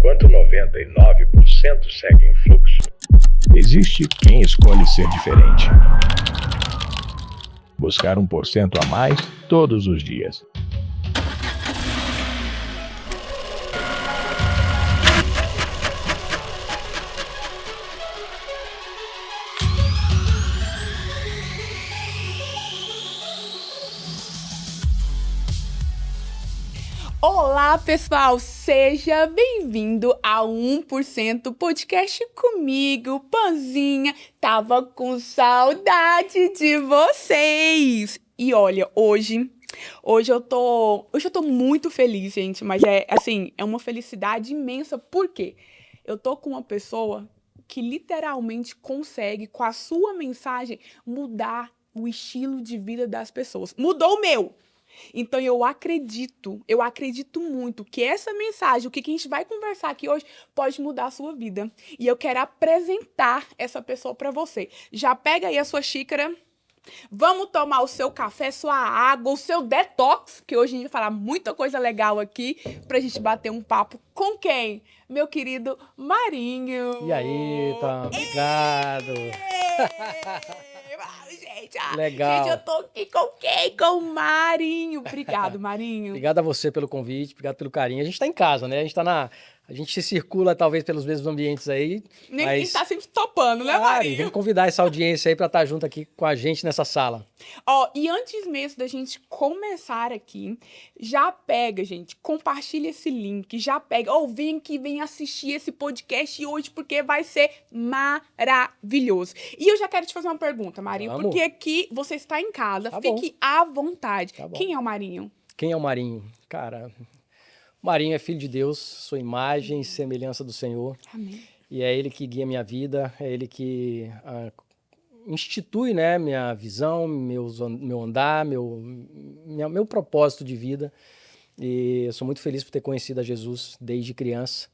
enquanto 99% segue em fluxo, existe quem escolhe ser diferente. Buscar 1% a mais todos os dias. Olá, pessoal! Seja bem-vindo ao 1% Podcast comigo, Panzinha. Tava com saudade de vocês! E olha, hoje eu tô muito feliz, gente, mas é uma felicidade imensa. Por quê? Eu tô com uma pessoa que literalmente consegue, com a sua mensagem, mudar o estilo de vida das pessoas. Mudou o meu! Então, eu acredito muito que essa mensagem, o que a gente vai conversar aqui hoje, pode mudar a sua vida. E eu quero apresentar essa pessoa para você. Já pega aí a sua xícara, vamos tomar o seu café, sua água, o seu detox, que hoje a gente vai falar muita coisa legal aqui, pra gente bater um papo com quem? Meu querido Marinho. E aí, tá? Obrigado. Gente, Legal. Gente, eu tô aqui com quem? Com o Marinho. Obrigado, Marinho. Obrigado a você pelo convite, obrigado pelo carinho. A gente tá em casa, né? A gente se circula talvez pelos mesmos ambientes aí. Nem tá sempre topando, né, Marinho? Vamos convidar essa audiência aí pra estar junto aqui com a gente nessa sala. E antes mesmo da gente começar aqui, já pega, gente, compartilha esse link, já pega, vem aqui, vem assistir esse podcast hoje, porque vai ser maravilhoso. E eu já quero te fazer uma pergunta, Marinho, Vamos. porque aqui você está em casa, Tá fique bom. à vontade. Tá bom. Quem é o Marinho? Quem é o Marinho? Cara, o Marinho é filho de Deus, sua imagem e semelhança do Senhor. Amém. E é Ele que guia minha vida, é Ele que institui, né, minha visão, meu andar, meu propósito de vida. E eu sou muito feliz por ter conhecido a Jesus desde criança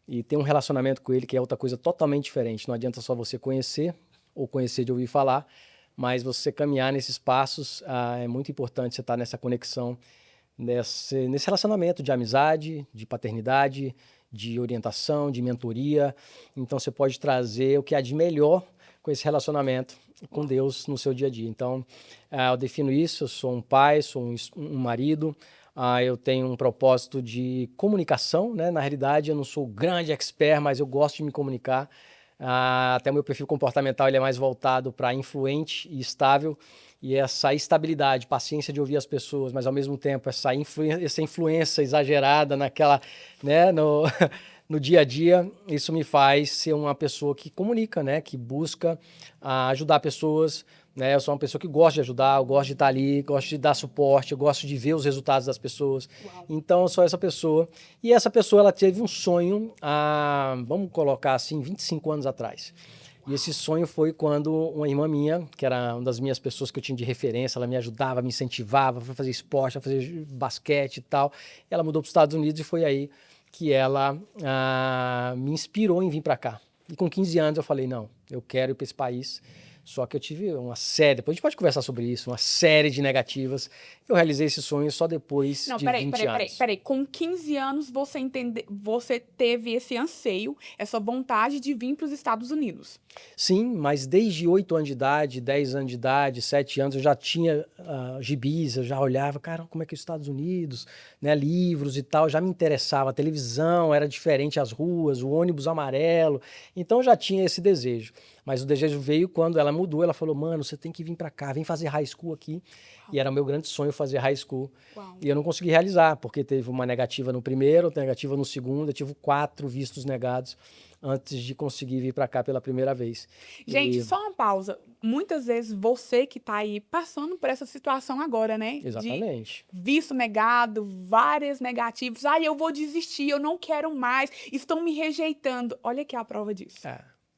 e ter um relacionamento com Ele que é outra coisa totalmente diferente. Não adianta só você conhecer ou conhecer de ouvir falar, mas você caminhar nesses passos, é muito importante você estar nessa conexão, nesse relacionamento de amizade, de paternidade, de orientação, de mentoria. Então você pode trazer o que há de melhor com esse relacionamento com Deus no seu dia a dia. Então eu defino isso, eu sou um pai, sou um marido, eu tenho um propósito de comunicação, né? Na realidade eu não sou grande expert, mas eu gosto de me comunicar. Até o meu perfil comportamental ele é mais voltado para influente e estável. E essa estabilidade, paciência de ouvir as pessoas, mas ao mesmo tempo essa influência exagerada naquela, né, no dia a dia, isso me faz ser uma pessoa que comunica, né, que busca ajudar pessoas, né, eu sou uma pessoa que gosta de ajudar, eu gosto de estar ali, gosto de dar suporte, eu gosto de ver os resultados das pessoas. Uau. Então eu sou essa pessoa. E essa pessoa ela teve um sonho, vamos colocar assim, 25 anos atrás. E esse sonho foi quando uma irmã minha, que era uma das minhas pessoas que eu tinha de referência, ela me ajudava, me incentivava a fazer esporte, a fazer basquete e tal. Ela mudou para os Estados Unidos e foi aí que ela me inspirou em vir para cá. E com 15 anos eu falei, não, eu quero ir para esse país. Só que eu tive uma série, depois a gente pode conversar sobre isso, uma série de negativas. Eu realizei esse sonho só depois de 20 anos. Peraí. Com 15 anos você teve esse anseio, essa vontade de vir para os Estados Unidos. Sim, mas desde 8 anos de idade, 10 anos de idade, 7 anos, eu já tinha gibis, eu já olhava, cara, como é que é os Estados Unidos, né, livros e tal, já me interessava, a televisão era diferente, as ruas, o ônibus amarelo, então eu já tinha esse desejo. Mas o desejo veio quando ela mudou, ela falou, mano, você tem que vir pra cá, vem fazer high school aqui. E era o meu grande sonho fazer high school. Uau. E eu não consegui realizar, porque teve uma negativa no primeiro, outra negativa no segundo, eu tive 4 vistos negados antes de conseguir vir pra cá pela primeira vez. Gente, só uma pausa. Muitas vezes você que tá aí passando por essa situação agora, né? Exatamente. De visto negado, várias negativas. Eu vou desistir, eu não quero mais, estão me rejeitando. Olha aqui a prova disso.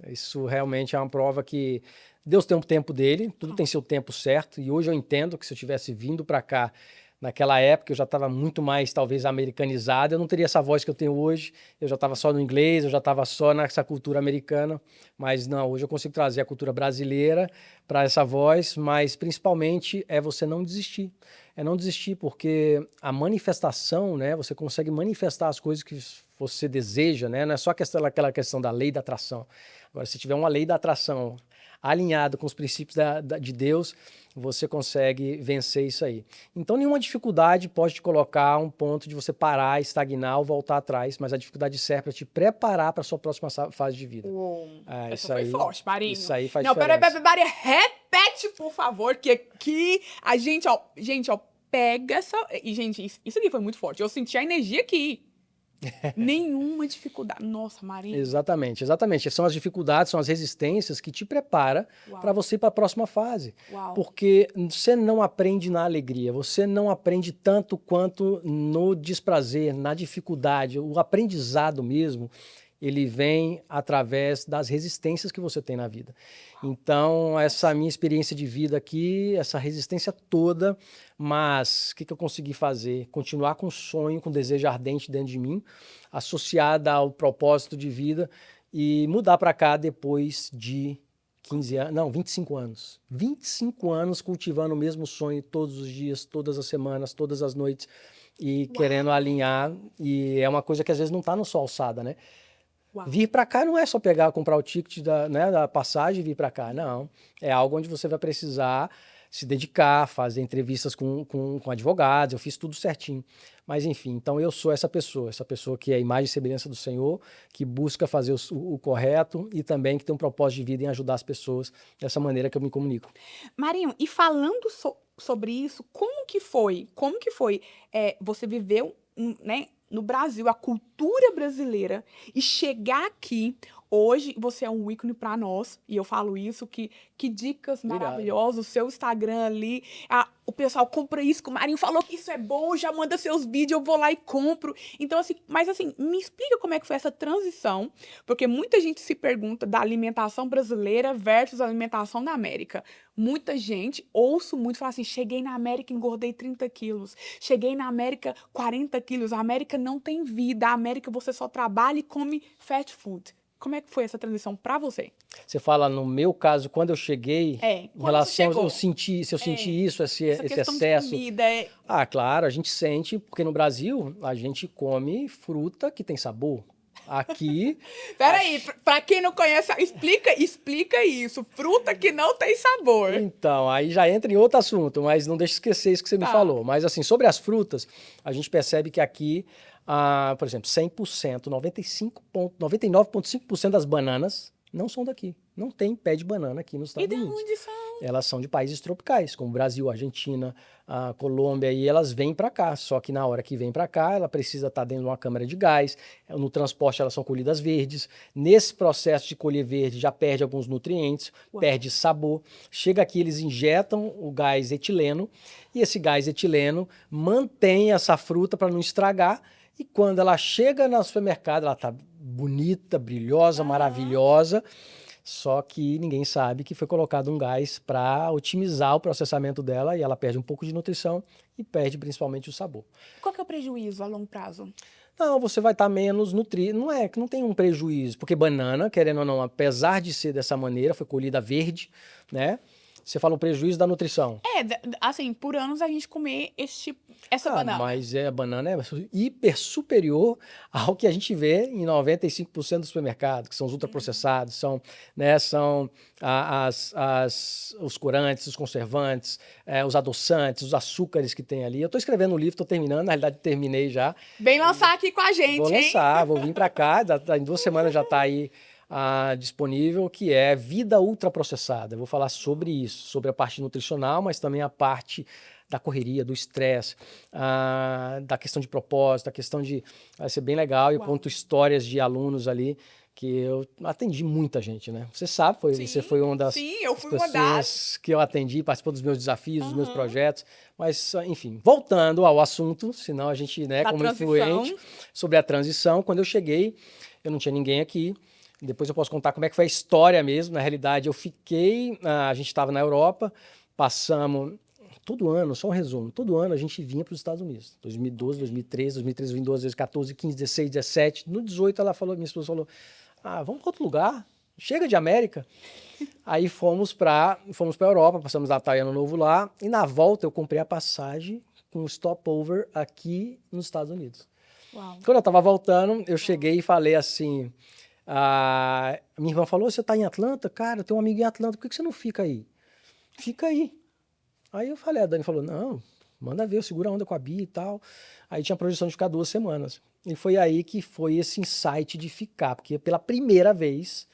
Isso realmente é uma prova que Deus tem um tempo dele, tudo tem seu tempo certo, e hoje eu entendo que se eu tivesse vindo para cá naquela época, eu já estava muito mais, talvez, americanizado, eu não teria essa voz que eu tenho hoje, eu já estava só no inglês, eu já estava só nessa cultura americana, mas não, hoje eu consigo trazer a cultura brasileira para essa voz, mas principalmente é você não desistir. É não desistir, porque a manifestação, né, você consegue manifestar as coisas que você deseja, né? Não é só aquela questão da lei da atração. Agora, se tiver uma lei da atração alinhada com os princípios de Deus, você consegue vencer isso aí. Então, nenhuma dificuldade pode te colocar a um ponto de você parar, estagnar ou voltar atrás, mas a dificuldade serve para te preparar para a sua próxima fase de vida. Essa Isso foi aí, forte, Marinho. isso aí faz Não, diferença. peraí, Maria, repete, por favor, que aqui a gente, ó, pega essa... E, gente, isso aqui foi muito forte. Eu senti a energia aqui. Nenhuma dificuldade. Nossa, Marinho. Exatamente. São as dificuldades, são as resistências que te prepara para você ir para a próxima fase. Uau. Porque você não aprende na alegria, você não aprende tanto quanto no desprazer, na dificuldade. O aprendizado mesmo, ele vem através das resistências que você tem na vida. Então, essa minha experiência de vida aqui, essa resistência toda, mas o que eu consegui fazer? Continuar com o sonho, com o desejo ardente dentro de mim, associada ao propósito de vida e mudar para cá depois de 15 anos, não, 25 anos. 25 anos cultivando o mesmo sonho todos os dias, todas as semanas, todas as noites e querendo alinhar. E é uma coisa que às vezes não está no sol alçada, né? Uau. Vir para cá não é só comprar o ticket da passagem e vir para cá, não. É algo onde você vai precisar se dedicar, fazer entrevistas com advogados, eu fiz tudo certinho. Mas enfim, então eu sou essa pessoa que é a imagem e semelhança do Senhor, que busca fazer o correto e também que tem um propósito de vida em ajudar as pessoas dessa maneira que eu me comunico. Marinho, e falando sobre isso, como que foi você viveu, né, no Brasil, a cultura brasileira, e chegar aqui, hoje você é um ícone para nós, e eu falo isso, que dicas maravilhosas, o seu Instagram ali, o pessoal compra isso, que o Marinho falou que isso é bom, já manda seus vídeos, eu vou lá e compro. Então, assim, mas assim, me explica como é que foi essa transição, porque muita gente se pergunta da alimentação brasileira versus a alimentação da América. Muita gente, ouço muito, falar assim, cheguei na América, engordei 30 quilos, cheguei na América, 40 quilos, a América não tem vida, a América você só trabalha e come fast food. Como é que foi essa transição para você? Você fala, no meu caso, quando eu cheguei, em relação, eu senti isso, esse excesso. De comida, claro, a gente sente, porque no Brasil a gente come fruta que tem sabor. Aqui... Peraí, para quem não conhece, explica isso. Fruta que não tem sabor. Então, aí já entra em outro assunto, mas não deixa esquecer isso que você me falou. Mas assim, sobre as frutas, a gente percebe que aqui, por exemplo, 100%, 99,5% das bananas não são daqui. Não tem pé de banana aqui nos Estados Unidos. E de onde são? Elas são de países tropicais, como Brasil, Argentina, Colômbia, e elas vêm para cá. Só que na hora que vem para cá, ela precisa estar dentro de uma câmara de gás. No transporte, elas são colhidas verdes. Nesse processo de colher verde, já perde alguns nutrientes, perde sabor. Chega aqui, eles injetam o gás etileno, e esse gás etileno mantém essa fruta para não estragar. E quando ela chega no supermercado, ela está bonita, brilhosa, maravilhosa. Só que ninguém sabe que foi colocado um gás para otimizar o processamento dela e ela perde um pouco de nutrição e perde principalmente o sabor. Qual que é o prejuízo a longo prazo? Não, você vai estar menos nutrido. Não é que não tem um prejuízo, porque banana, querendo ou não, apesar de ser dessa maneira, foi colhida verde, né? Você fala um prejuízo da nutrição. Assim, por anos a gente comer essa banana. Mas a banana é hiper superior ao que a gente vê em 95% do supermercado, que são os ultraprocessados, são os corantes, os conservantes, os adoçantes, os açúcares que tem ali. Eu estou escrevendo um livro, estou terminando, na realidade terminei já. Vem lançar aqui com a gente, Vou lançar, vou vir para cá, em 2 semanas já está aí disponível, que é Vida Ultraprocessada. Eu vou falar sobre isso, sobre a parte nutricional, mas também a parte da correria, do estresse, da questão de propósito, da questão de... Vai ser bem legal. Eu conto histórias de alunos ali, que eu atendi muita gente, né? Você sabe, você foi uma das pessoas que eu atendi, participou dos meus desafios, dos meus projetos. Mas, enfim, voltando ao assunto, senão a gente, né, como influente, sobre a transição, quando eu cheguei, eu não tinha ninguém aqui. Depois eu posso contar como é que foi a história mesmo. Na realidade, eu fiquei... a gente estava na Europa, passamos... Todo ano, só um resumo, todo ano a gente vinha para os Estados Unidos. 2012, 2013, 2013 eu vim 2 vezes, 14, 15, 16, 17. No 18 ela falou, minha esposa falou, vamos para outro lugar, chega de América. Aí fomos para a Europa, passamos Natal e Ano Novo lá. E na volta eu comprei a passagem com stopover aqui nos Estados Unidos. Uau. Quando eu tava voltando, eu cheguei e falei assim, minha irmã falou, você tá em Atlanta? Cara, eu tenho um amigo em Atlanta, por que você não fica aí? Fica aí. Aí eu falei, a Dani falou, não, manda ver, eu seguro a onda com a Bia e tal. Aí tinha a projeção de ficar 2 semanas. E foi aí que foi esse insight de ficar, porque pela primeira vez,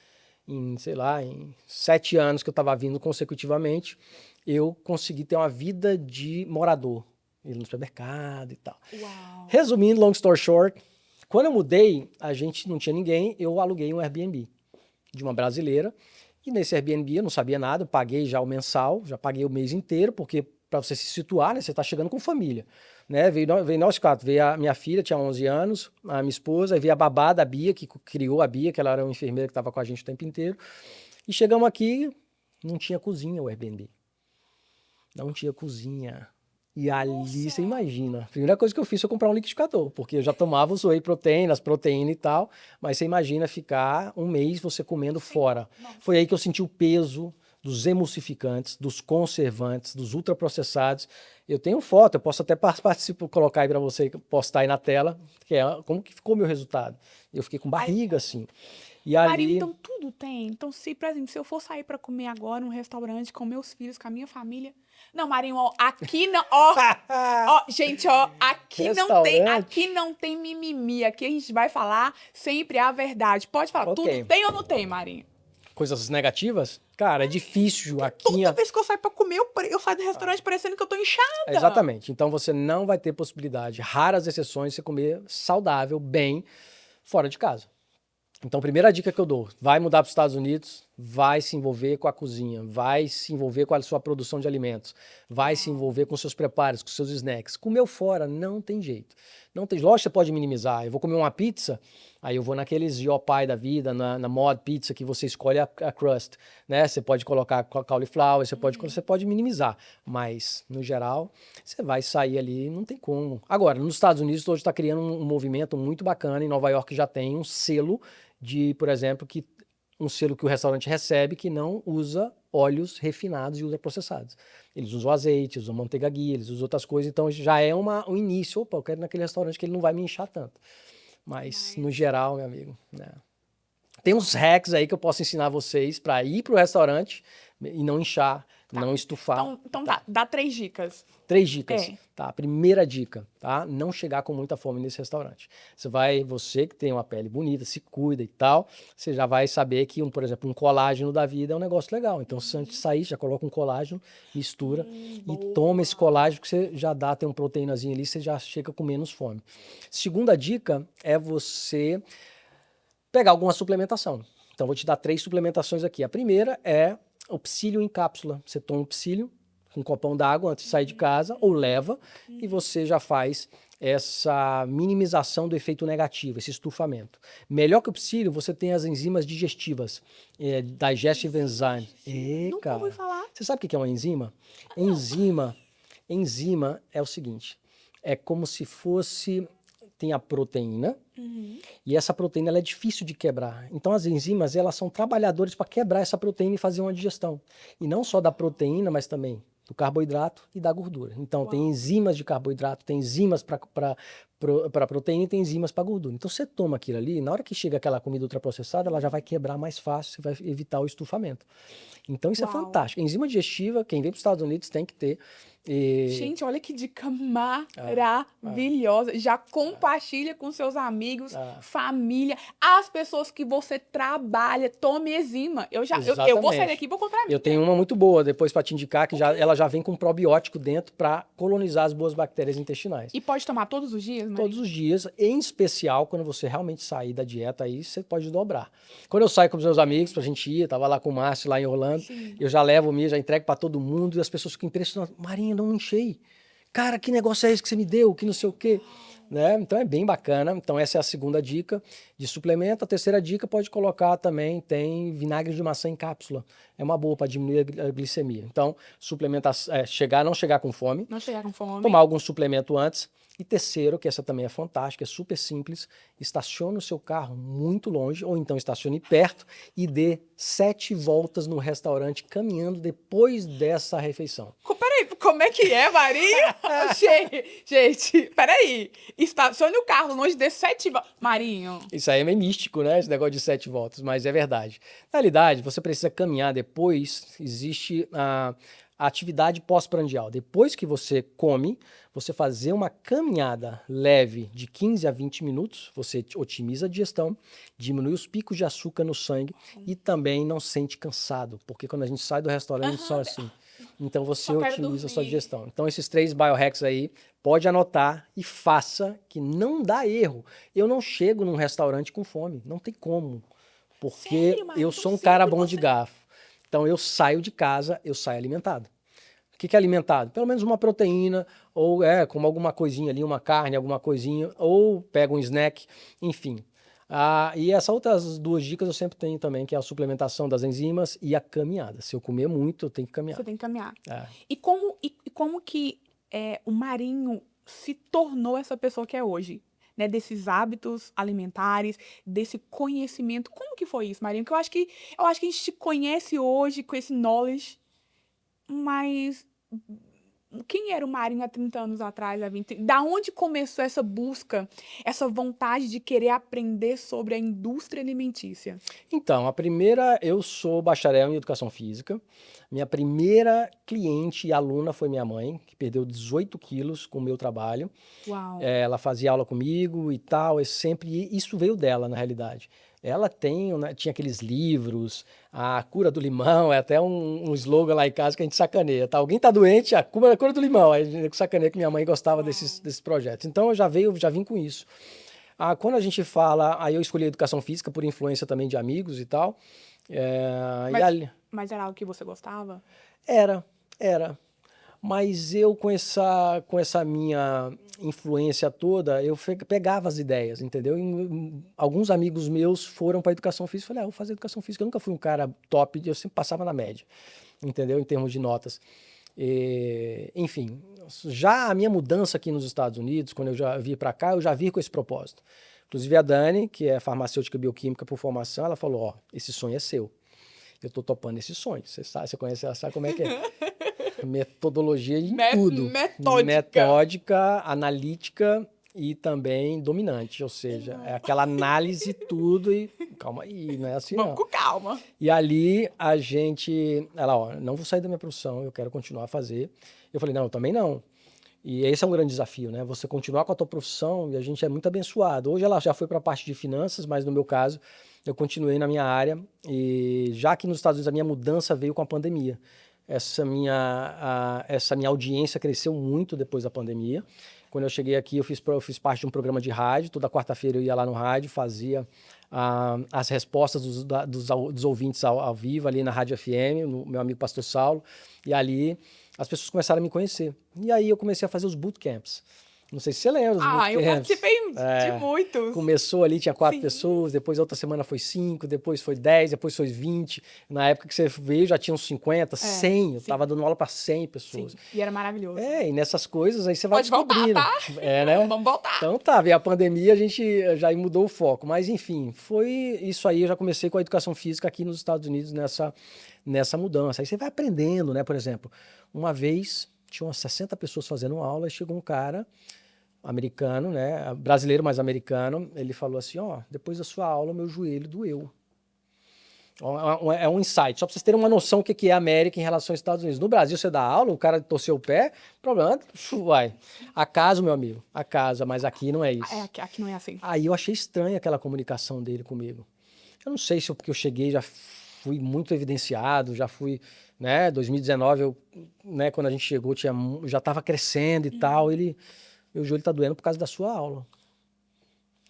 sei lá, em 7 anos que eu estava vindo consecutivamente, eu consegui ter uma vida de morador, ir no supermercado e tal. Uau. Resumindo, long story short, quando eu mudei, a gente não tinha ninguém, eu aluguei um Airbnb de uma brasileira. E nesse Airbnb eu não sabia nada, eu paguei já o mensal, já paguei o mês inteiro, porque para você se situar, né, você está chegando com família. Né? Veio nós 4, veio a minha filha, tinha 11 anos, a minha esposa, aí veio a babá da Bia, que criou a Bia, que ela era uma enfermeira que estava com a gente o tempo inteiro. E chegamos aqui, não tinha cozinha o Airbnb. Não tinha cozinha. E ali, você imagina, a primeira coisa que eu fiz foi comprar um liquidificador, porque eu já tomava os whey protein, as proteínas e tal, mas você imagina ficar um mês você comendo fora. Foi aí que eu senti o peso dos emulsificantes, dos conservantes, dos ultraprocessados. Eu tenho foto, eu posso até colocar aí para você, postar aí na tela, que é como que ficou o meu resultado. Eu fiquei com barriga, assim. E Marinho, ali... então tudo tem. Então, por exemplo, se eu for sair pra comer agora num restaurante com meus filhos, com a minha família. Não, Marinho, ó, aqui não. Ó, gente, ó, aqui não tem mimimi. Aqui a gente vai falar sempre a verdade. Pode falar, Ok. tudo tem ou não tem, Marinho? Coisas negativas? Cara, é difícil aqui... Toda vez que eu saio pra comer, eu saio do restaurante parecendo que eu tô inchada. Exatamente. Então você não vai ter possibilidade, raras exceções, de você comer saudável, bem, fora de casa. Então, primeira dica que eu dou, vai mudar para os Estados Unidos, vai se envolver com a cozinha, vai se envolver com a sua produção de alimentos, vai se envolver com seus preparos, com seus snacks. Comeu fora, não tem jeito. Não tem, lógico que você pode minimizar. Eu vou comer uma pizza, aí eu vou naqueles Yopai da vida, na Mod Pizza, que você escolhe a crust, né? Você pode colocar cauliflower, você pode minimizar. Mas, no geral, você vai sair ali, não tem como. Agora, nos Estados Unidos, hoje está criando um movimento muito bacana. Em Nova York já tem um selo de, por exemplo, um selo que o restaurante recebe que não usa óleos refinados e ultraprocessados. Eles usam azeite, usam manteiga ghee, eles usam outras coisas, então já é um início. Opa, eu quero ir naquele restaurante que ele não vai me inchar tanto. Mas no geral, meu amigo, né? Tem uns hacks aí que eu posso ensinar vocês para ir para o restaurante e não inchar, não estufar. Então dá 3 dicas. 3 dicas. É. Tá? Primeira dica, tá? Não chegar com muita fome nesse restaurante. Você que tem uma pele bonita, se cuida e tal, você já vai saber que, por exemplo, um colágeno da vida é um negócio legal. Então, se antes de sair, já coloca um colágeno, mistura e toma esse colágeno que você já tem uma proteínazinha ali, você já chega com menos fome. Segunda dica é você pegar alguma suplementação. Então, vou te dar 3 suplementações aqui. A primeira é o psyllium em cápsula. Você toma o psyllium com um copão d'água antes de sair de casa, ou leva, e você já faz essa minimização do efeito negativo, esse estufamento. Melhor que o psyllium, você tem as enzimas digestivas, digestive enzyme. Nunca ouvi falar. Você sabe o que é uma enzima? Enzima é o seguinte, é como se fosse... Tem a proteína, e essa proteína ela é difícil de quebrar. Então as enzimas elas são trabalhadores para quebrar essa proteína e fazer uma digestão. E não só da proteína, mas também do carboidrato e da gordura. Então tem enzimas de carboidrato, tem enzimas para proteína e tem enzimas para gordura. Então você toma aquilo ali, na hora que chega aquela comida ultraprocessada, ela já vai quebrar mais fácil, você vai evitar o estufamento. Então isso é fantástico. Enzima digestiva, quem vem para os Estados Unidos tem que ter. Gente, olha que dica maravilhosa. Já compartilha com seus amigos, família, as pessoas que você trabalha. Tome enzima. Eu vou sair daqui e vou comprar. Eu tenho uma muito boa depois para te indicar, que ela já vem com probiótico dentro para colonizar as boas bactérias intestinais. E pode tomar todos os dias, né? Todos os dias, em especial quando você realmente sair da dieta, aí você pode dobrar. Quando eu saio com os meus amigos pra gente ir, tava lá com o Márcio lá em Orlando, eu já levo o meu, já entrego para todo mundo e as pessoas ficam impressionadas. Marinho, não enchei. Cara, que negócio é esse que você me deu? Que não sei o quê. Né? Então é bem bacana. Então essa é a segunda dica de suplemento. A terceira dica pode colocar também, tem vinagre de maçã em cápsula. É uma boa para diminuir a glicemia. Então, suplementar, não chegar com fome. Não chegar com fome. Tomar algum suplemento antes. E terceiro, que essa também é fantástica, é super simples, estacione o seu carro muito longe, ou então estacione perto e dê 7 voltas no restaurante caminhando depois dessa refeição. Peraí, Peraí, como é que é, Marinho? Gente, peraí. Estacione o carro longe de 7 voltas. Marinho. Isso aí é meio místico, né? Esse negócio de 7 voltas, mas é verdade. Na realidade, você precisa caminhar depois, existe a atividade pós-prandial. Depois que você come, você fazer uma caminhada leve de 15 a 20 minutos, você otimiza a digestão, diminui os picos de açúcar no sangue e também não sente cansado, porque quando a gente sai do restaurante, só assim. Então você Só quero otimiza a sua dormir. digestão. Então esses 3 biohacks aí, pode anotar e faça, que não dá erro. Eu não chego num restaurante com fome, não tem como, porque Sério, Marinho? eu Então sou um cara sempre bom de garfo. Então eu saio de casa, eu saio alimentado. O que é alimentado? Pelo menos uma proteína, ou como alguma coisinha ali, uma carne, alguma coisinha, ou pega um snack, enfim. E essas outras 2 dicas eu sempre tenho também, que é a suplementação das enzimas e a caminhada. Se eu comer muito, eu tenho que caminhar. Você tem que caminhar. É. E como que o Marinho se tornou essa pessoa que é hoje? Né? Desses hábitos alimentares, desse conhecimento. Como que foi isso, Marinho? Porque eu acho que a gente te conhece hoje com esse knowledge, mas quem era o Marinho há 30 anos atrás, há 20? Da onde começou essa busca, essa vontade de querer aprender sobre a indústria alimentícia? Então, eu sou bacharel em educação física. Minha primeira cliente e aluna foi minha mãe, que perdeu 18 quilos com o meu trabalho. Uau. Ela fazia aula comigo e tal, isso veio dela, na realidade. Ela tinha aqueles livros, a cura do limão, é até um slogan lá em casa que a gente sacaneia, tá? Alguém tá doente, a cura do limão. Aí a gente sacaneia que minha mãe gostava desses projetos. Então eu já vim com isso. Quando a gente fala, aí eu escolhi a educação física por influência também de amigos e tal. Mas era algo que você gostava? Era. Mas eu, com essa minha influência toda, eu pegava as ideias, entendeu? Alguns amigos meus foram para educação física. Eu falei, eu vou fazer educação física. Eu nunca fui um cara top, eu sempre passava na média, entendeu? Em termos de notas. Enfim, já a minha mudança aqui nos Estados Unidos, quando eu já vim para cá, eu já vi com esse propósito. Inclusive a Dani, que é farmacêutica bioquímica por formação, ela falou, ó, esse sonho é seu. Eu tô topando esse sonho. Você conhece, ela sabe como é que é. Metodologia em tudo. Metódica, analítica e também dominante. Ou seja, é aquela análise tudo e calma aí, não é assim Vamos não. com calma. E ali ela, ó, não vou sair da minha profissão, eu quero continuar a fazer. Eu falei, não, eu também não. E esse é um grande desafio, né? Você continuar com a tua profissão e a gente é muito abençoado. Hoje ela já foi para a parte de finanças, mas no meu caso, eu continuei na minha área. E já que nos Estados Unidos a minha mudança veio com a pandemia. Essa minha audiência cresceu muito depois da pandemia. Quando eu cheguei aqui, eu fiz parte de um programa de rádio. Toda quarta-feira eu ia lá no rádio, fazia as respostas dos ouvintes ao vivo, ali na Rádio FM, no meu amigo Pastor Saulo. E ali as pessoas começaram a me conhecer. E aí eu comecei a fazer os bootcamps. Não sei se você lembra dos bootcamps. Eu participei de muitos. Começou ali, tinha 4 Sim. pessoas, depois a outra semana foi 5, depois foi 10, depois foi 20. Na época que você veio já tinha uns 50, 100. Eu tava dando aula para 100 pessoas. Sim. E era maravilhoso. E nessas coisas aí você vai Pode voltar, descobrindo. tá? Né? Vamos voltar. Então veio a pandemia, a gente já mudou o foco. Mas enfim, foi isso aí. Eu já comecei com a educação física aqui nos Estados Unidos nessa mudança. Aí você vai aprendendo, né? Por exemplo, uma vez tinha umas 60 pessoas fazendo aula e chegou um cara americano, né, brasileiro, mas americano, ele falou assim, ó, depois da sua aula, meu joelho doeu. É um insight, só para vocês terem uma noção do que é a América em relação aos Estados Unidos. No Brasil, você dá aula, o cara torceu o pé, problema, vai. Acaso, meu amigo, acaso, mas aqui não é isso. Aqui não é assim. Aí eu achei estranha aquela comunicação dele comigo. Eu não sei se porque eu cheguei já fui muito evidenciado, já fui, né, 2019, né, quando a gente chegou, já estava crescendo e tal, meu joelho tá doendo por causa da sua aula.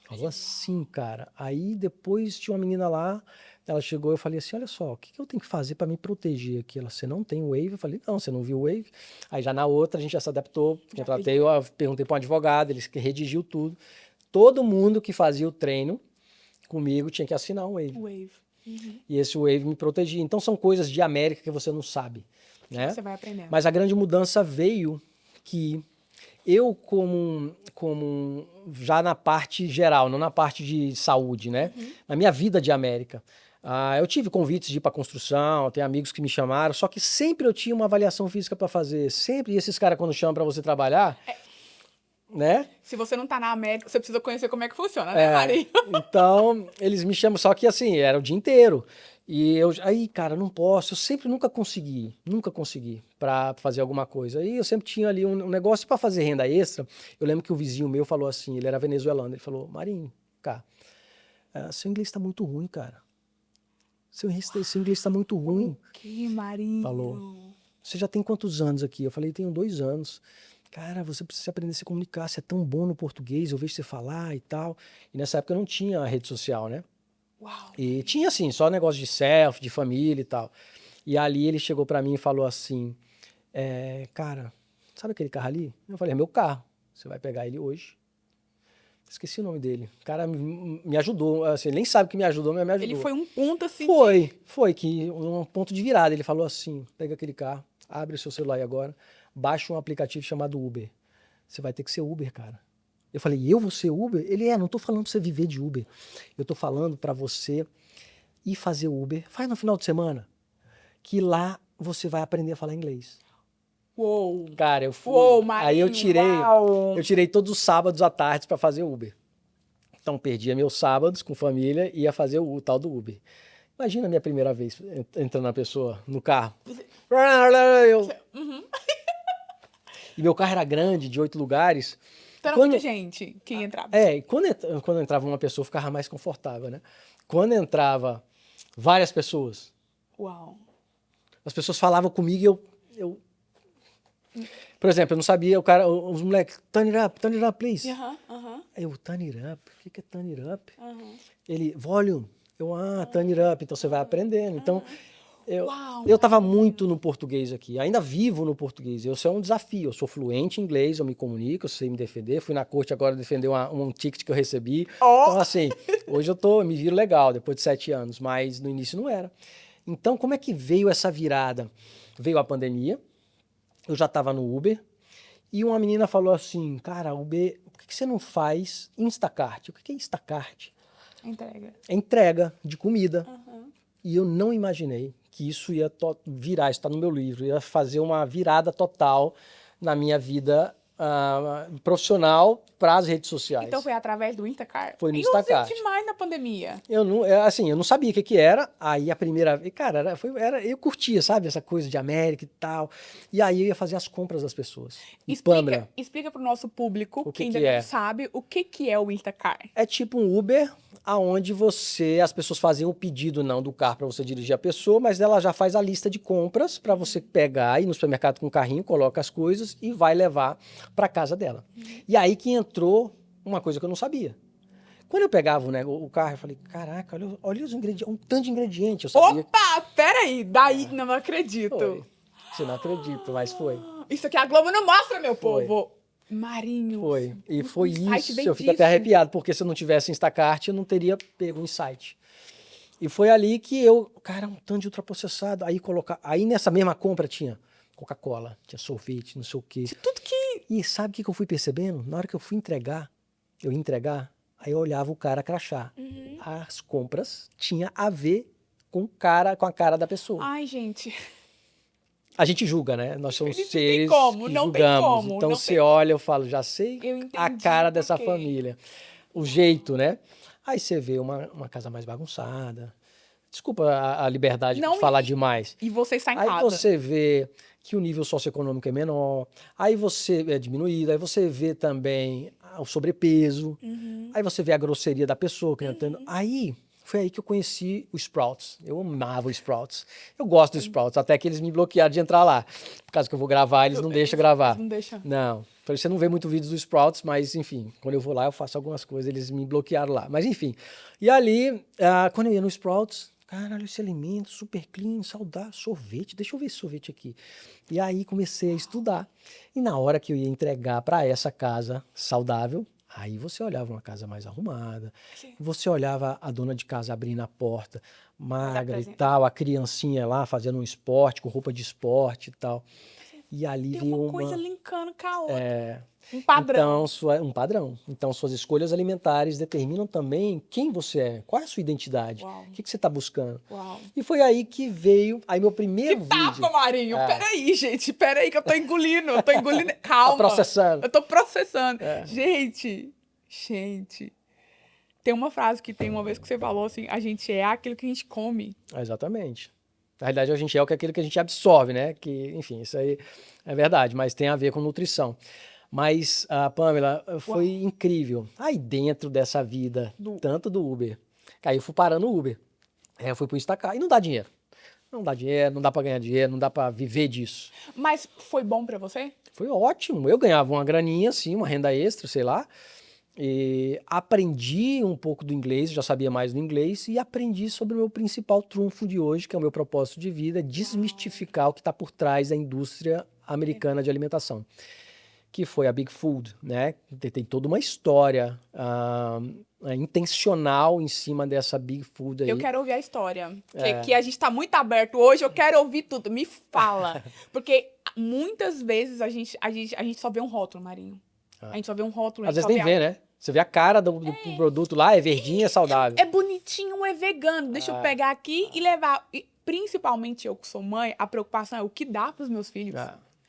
Falou assim, cara. Aí depois tinha uma menina lá, ela chegou, eu falei assim, olha só, o que eu tenho que fazer para me proteger aqui? Ela, você não tem Wave? Eu falei, não, você não viu Wave? Aí já na outra a gente já se adaptou, eu perguntei para um advogado, ele redigiu tudo. Todo mundo que fazia o treino comigo tinha que assinar um Wave. Uhum. E esse Wave me protegia. Então são coisas de América que você não sabe, né? Você vai aprendendo. Mas a grande mudança veio que eu, como já na parte geral, não na parte de saúde, né? Na minha vida de América, Eu tive convites de ir para construção, tem amigos que me chamaram, só que sempre eu tinha uma avaliação física para fazer. Sempre. E esses caras, quando chamam para você trabalhar, né? Se você não tá na América, você precisa conhecer como é que funciona, né, Marinho? Então, eles me chamam, só que assim, era o dia inteiro. E aí, cara, não posso, eu nunca consegui para fazer alguma coisa. Aí eu sempre tinha ali um negócio para fazer renda extra. Eu lembro que o vizinho meu falou assim, ele era venezuelano, ele falou, Marinho, cara, seu inglês tá muito ruim, cara. Seu inglês tá muito ruim. Que Marinho? Falou. Você já tem quantos anos aqui? Eu falei, tenho 2 anos. Cara, você precisa aprender a se comunicar, você é tão bom no português, eu vejo você falar e tal. E nessa época eu não tinha rede social, né? Uau. E tinha assim, só negócio de selfie, de família e tal. E ali ele chegou pra mim e falou assim, cara, sabe aquele carro ali? Eu falei, é meu carro, você vai pegar ele hoje. Esqueci o nome dele. O cara me ajudou, assim, ele nem sabe que me ajudou, mas me ajudou. Ele foi um ponto assim. Foi que um ponto de virada. Ele falou assim, pega aquele carro, abre o seu celular aí agora, baixa um aplicativo chamado Uber. Você vai ter que ser Uber, cara. Eu falei, eu vou ser Uber? Ele, não tô falando pra você viver de Uber. Eu tô falando pra você ir fazer Uber. Faz no final de semana, que lá você vai aprender a falar inglês. Uou. Cara, eu fui. Uou, Marinho, Aí eu uau. tirei todos os sábados à tarde pra fazer Uber. Então perdia meus sábados com família e ia fazer o tal do Uber. Imagina a minha primeira vez entrando na pessoa no carro. E meu carro era grande, de 8 lugares. Então era muita gente que entrava. E quando entrava uma pessoa, ficava mais confortável, né? Quando entrava várias pessoas, Uau. as pessoas falavam comigo e eu... Por exemplo, eu não sabia, os moleques, turn it up, please. Aí eu, turn it up? O que é turn it up? Ele, volume. Eu, turn it up. Então você vai aprendendo. Então, eu tava muito no português aqui, ainda vivo no português. Isso é um desafio. Eu sou fluente em inglês, eu me comunico, eu sei me defender. Fui na corte agora defender um ticket que eu recebi. Então, assim, hoje eu me viro legal, depois de 7 anos, mas no início não era. Então, como é que veio essa virada? Veio a pandemia, eu já estava no Uber, e uma menina falou assim, cara, Uber, por que você não faz Instacart? O que é Instacart? Entrega. É entrega de comida. E eu não imaginei que isso ia virar, isso está no meu livro, ia fazer uma virada total na minha vida profissional para as redes sociais. Então foi através do Instacart? Foi no Eu Instacart. usei demais na pandemia. Eu não sabia o que era. Aí a primeira vez, cara, eu curtia, sabe, essa coisa de América e tal. E aí eu ia fazer as compras das pessoas. Explica para o nosso público, que ainda que não sabe, o que é o Instacart. É tipo um Uber, aonde as pessoas faziam o pedido não do carro para você dirigir a pessoa, mas ela já faz a lista de compras para você pegar, ir no supermercado com o carrinho, coloca as coisas e vai levar para casa dela. E aí que entrou uma coisa que eu não sabia. Quando eu pegava o carro, eu falei, caraca, olha os ingredientes, um tanto de ingrediente. Eu sabia. Opa, peraí, daí não acredito. Foi. Você não acredita, mas foi. Isso aqui a Globo não mostra, meu Foi. povo. Marinho. Foi. E foi isso. Eu fico disso. até arrepiado, porque se eu não tivesse Instacart, eu não teria pego o insight. E foi ali que cara, um tanto de ultraprocessado. Aí nessa mesma compra tinha Coca-Cola, tinha sorvete, não sei o quê. Tudo que... E sabe o que eu fui percebendo? Na hora que eu fui entregar, aí eu olhava o cara crachá. As compras tinha a ver com a cara da pessoa. Ai, gente. A gente julga, né? Nós somos seres que não julgamos. tem como. Então você olha, eu falo, já sei a cara dessa por quê. família. O jeito, né? Aí você vê uma casa mais bagunçada. Desculpa a liberdade de falar demais. E você está em Aí casa. você vê que o nível socioeconômico é menor. Aí você é diminuído. Aí você vê também o sobrepeso. Aí você vê a grosseria da pessoa. Foi aí que eu conheci o Sprouts. Eu amava o Sprouts. Eu gosto do Sprouts, até que eles me bloquearam de entrar lá. Por causa que eu vou gravar, eles não deixam gravar. Não deixam. Não. Então você não vê muito vídeos do Sprouts, mas enfim, quando eu vou lá eu faço algumas coisas, eles me bloquearam lá. Mas enfim. E ali, quando eu ia no Sprouts, cara, olha esse alimento, super clean, saudável, sorvete, deixa eu ver esse sorvete aqui. E aí comecei a estudar. E na hora que eu ia entregar para essa casa saudável, aí você olhava uma casa mais arrumada, você olhava a dona de casa abrindo a porta, magra e tal, a criancinha lá fazendo um esporte, com roupa de esporte e tal. E ali Tem vem uma coisa linkando com a outra. é, Um padrão. então, um padrão. Então, suas escolhas alimentares determinam também quem você é, qual é a sua identidade, Uau. o que você está buscando. Uau. E foi aí que veio, aí meu Que primeiro tapa, vídeo. Marinho. É. Peraí, gente. Peraí que eu tô engolindo. Eu tô engolindo. Calma. Tá processando. Eu tô processando. É. Gente. Tem uma frase que tem uma vez que você falou assim, a gente é aquilo que a gente come. Exatamente. Na realidade, a gente é aquilo que a gente absorve, né? Que, enfim, isso aí é verdade, mas tem a ver com nutrição. Mas, Pamela, foi incrível. Aí dentro dessa vida, tanto do Uber, aí eu fui parando o Uber. Aí eu fui pro Instacart e não dá dinheiro. Não dá dinheiro, não dá pra ganhar dinheiro, não dá pra viver disso. Mas foi bom pra você? Foi ótimo. Eu ganhava uma graninha, assim, uma renda extra, sei lá. E aprendi um pouco do inglês, já sabia mais do inglês, e aprendi sobre o meu principal trunfo de hoje, que é o meu propósito de vida, desmistificar o que está por trás da indústria americana de alimentação, que foi a Big Food, né? Tem toda uma história intencional em cima dessa Big Food aí. Eu quero ouvir a história. Que a gente tá muito aberto hoje, eu quero ouvir tudo. Me fala. Porque muitas vezes a gente só vê um rótulo, Marinho. A gente só vê um rótulo. Às vezes nem vê, né? Você vê a cara do produto lá, é verdinho, é saudável. É bonitinho, é vegano. Deixa eu pegar aqui e levar. E, principalmente eu que sou mãe, a preocupação é o que dá pros meus filhos.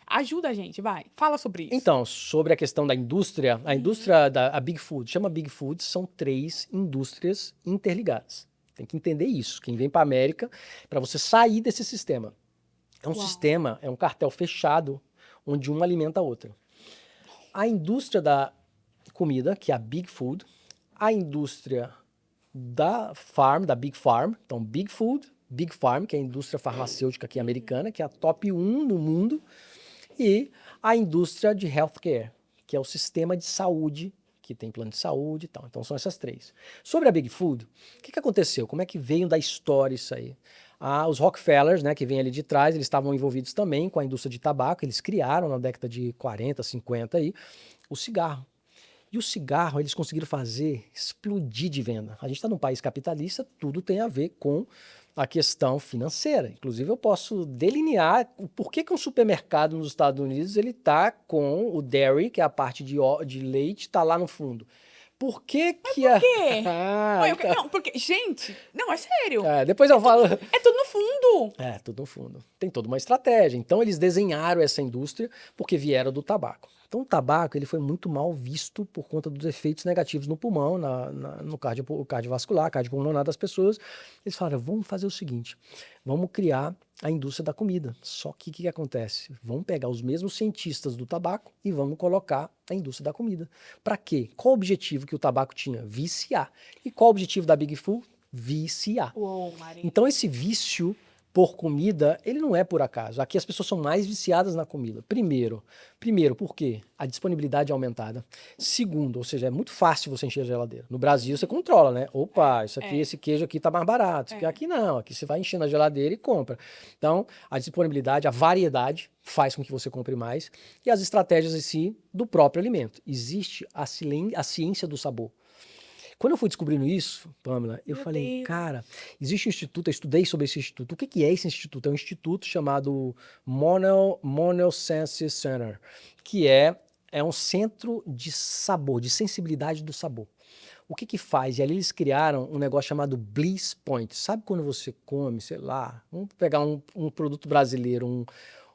Ajuda a gente, vai. Fala sobre isso. Então, sobre a questão da indústria, a indústria da Big Food, chama Big Food, são 3 indústrias interligadas. Tem que entender isso. Quem vem para a América, para você sair desse sistema. É um sistema, é um cartel fechado, onde uma alimenta a outra. A indústria da comida, que é a Big Food, a indústria da Farm, da Big Farm, então Big Food, Big Farm, que é a indústria farmacêutica aqui americana, que é a top 1 no mundo, e a indústria de healthcare, que é o sistema de saúde, que tem plano de saúde e tal. Então são essas 3. Sobre a Big Food, o que aconteceu? Como é que veio da história isso aí? Os Rockefellers, né, que vem ali de trás, eles estavam envolvidos também com a indústria de tabaco, eles criaram na década de 40, 50 aí, o cigarro. E o cigarro, eles conseguiram fazer explodir de venda. A gente está num país capitalista, tudo tem a ver com a questão financeira. Inclusive, eu posso delinear o porquê que um supermercado nos Estados Unidos ele está com o dairy, que é a parte de leite, está lá no fundo. Por que que Por quê? então... Não, porque, gente, não, é sério. Depois eu falo... É tudo no fundo. É, tudo no fundo. Tem toda uma estratégia. Então, eles desenharam essa indústria porque vieram do tabaco. Então, o tabaco ele foi muito mal visto por conta dos efeitos negativos no pulmão, no cardiovascular, cardiopulmonar das pessoas. Eles falaram, vamos fazer o seguinte, vamos criar a indústria da comida. Só que o que acontece? Vamos pegar os mesmos cientistas do tabaco e vamos colocar a indústria da comida. Para quê? Qual o objetivo que o tabaco tinha? Viciar. E qual o objetivo da Big Food? Viciar. Uou, Marinho. Então, esse vício por comida, ele não é por acaso. Aqui as pessoas são mais viciadas na comida. Primeiro, por quê? A disponibilidade é aumentada. Segundo, ou seja, é muito fácil você encher a geladeira. No Brasil você controla, né? Opa, isso aqui, esse queijo aqui tá mais barato. Aqui não, aqui você vai enchendo a geladeira e compra. Então, a disponibilidade, a variedade faz com que você compre mais. E as estratégias em si do próprio alimento. Existe a ciência do sabor. Quando eu fui descobrindo isso, Pamela, eu falei, cara, existe um instituto, eu estudei sobre esse instituto. O que é esse instituto? É um instituto chamado Monell Sense Center, que é um centro de sabor, de sensibilidade do sabor. O que faz? E ali eles criaram um negócio chamado Bliss Point. Sabe quando você come, sei lá, vamos pegar um produto brasileiro,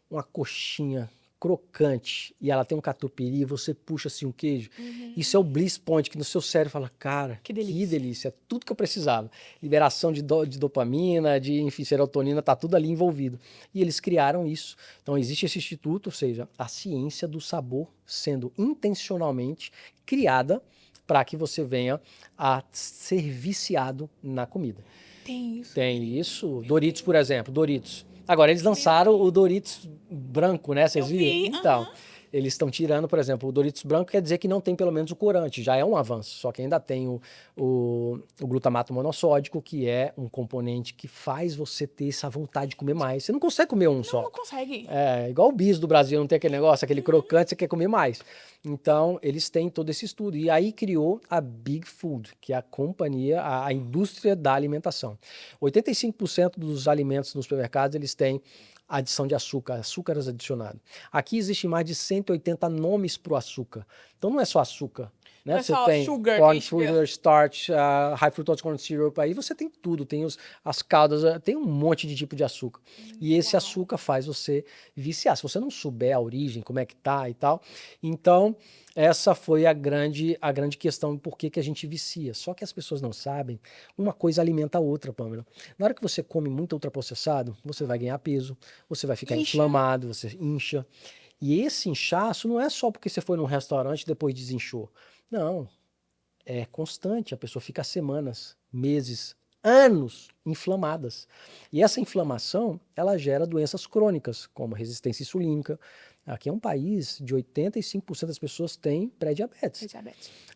uma coxinha crocante e ela tem um catupiry e você puxa assim um queijo, isso é o Bliss Point, que no seu cérebro fala, cara, que delícia, é tudo que eu precisava. Liberação de dopamina, enfim, serotonina, tá tudo ali envolvido. E eles criaram isso. Então existe esse instituto, ou seja, a ciência do sabor sendo intencionalmente criada para que você venha a ser viciado na comida. Tem isso. Tem isso. Doritos, por exemplo, Doritos. Agora, eles lançaram o Doritos branco, né? Vocês viram? Então, eles estão tirando, por exemplo, o Doritos branco quer dizer que não tem pelo menos o corante, já é um avanço, só que ainda tem o glutamato monossódico, que é um componente que faz você ter essa vontade de comer mais. Você não consegue comer um só. Não consegue. É, igual o bis do Brasil, não tem aquele negócio, aquele crocante, você quer comer mais. Então, eles têm todo esse estudo. E aí criou a Big Food, que é a companhia, a indústria da alimentação. 85% dos alimentos nos supermercados, eles têm adição de açúcar, açúcares adicionados. Aqui existem mais de 180 nomes para o açúcar. Então não é só açúcar. Né? Não é Você só tem sugar, corn que sugar, starch, high fructose corn syrup, aí você tem tudo, tem as caldas, tem um monte de tipo de açúcar. E esse açúcar faz você viciar. Se você não souber a origem, como é que tá e tal, então essa foi a grande questão por que a gente vicia. Só que as pessoas não sabem, uma coisa alimenta a outra, Pamela. Na hora que você come muito ultraprocessado, você vai ganhar peso, você vai ficar inflamado, você incha. E esse inchaço não é só porque você foi num restaurante e depois desinchou. Não, é constante, a pessoa fica semanas, meses, anos inflamadas. E essa inflamação, ela gera doenças crônicas, como resistência insulínica. Aqui é um país de 85% das pessoas têm pré-diabetes.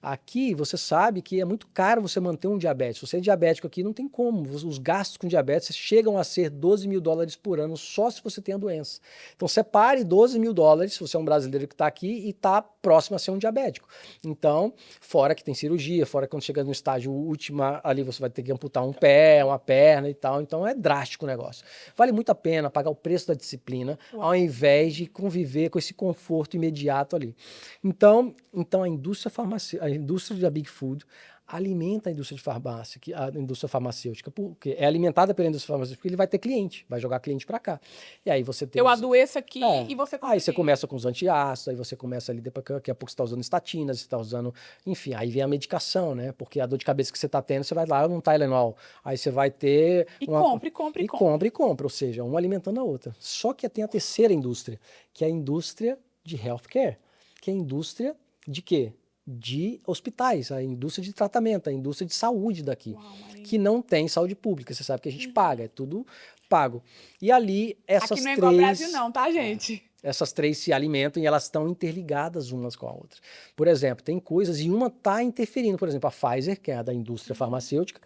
Aqui você sabe que é muito caro você manter um diabetes. Se você é diabético aqui, não tem como. Os gastos com diabetes chegam a ser $12.000 por ano só se você tem a doença. Então separe $12.000 se você é um brasileiro que está aqui e está próximo a ser um diabético. Então, fora que tem cirurgia, fora que quando chega no estágio último, ali você vai ter que amputar um pé, uma perna e tal. Então é drástico o negócio. Vale muito a pena pagar o preço da disciplina, ao invés de conviver com esse conforto imediato ali. Então a indústria farmacêutica, a indústria da Big Food alimenta a indústria de farmácia, a indústria farmacêutica, porque é alimentada pela indústria farmacêutica, porque ele vai ter cliente, vai jogar cliente para cá. E aí você tem... Eu adoeço aqui e você... Aí você começa com os antiácidos, aí você começa ali, depois daqui a pouco você está usando estatinas, você está usando... Enfim, aí vem a medicação, né? Porque a dor de cabeça que você está tendo, você vai lá num Tylenol. Aí você vai ter... compra. Ou seja, uma alimentando a outra. Só que tem a terceira indústria, que é a indústria de healthcare, que é a indústria de quê? De hospitais, a indústria de tratamento, a indústria de saúde daqui, que não tem saúde pública. Você sabe que a gente paga, é tudo pago. E ali, essas aqui não é três... igual ao Brasil não, tá, gente? Essas três se alimentam e elas estão interligadas umas com a outra. Por exemplo, tem coisas e uma está interferindo. Por exemplo, a Pfizer, que é a da indústria farmacêutica,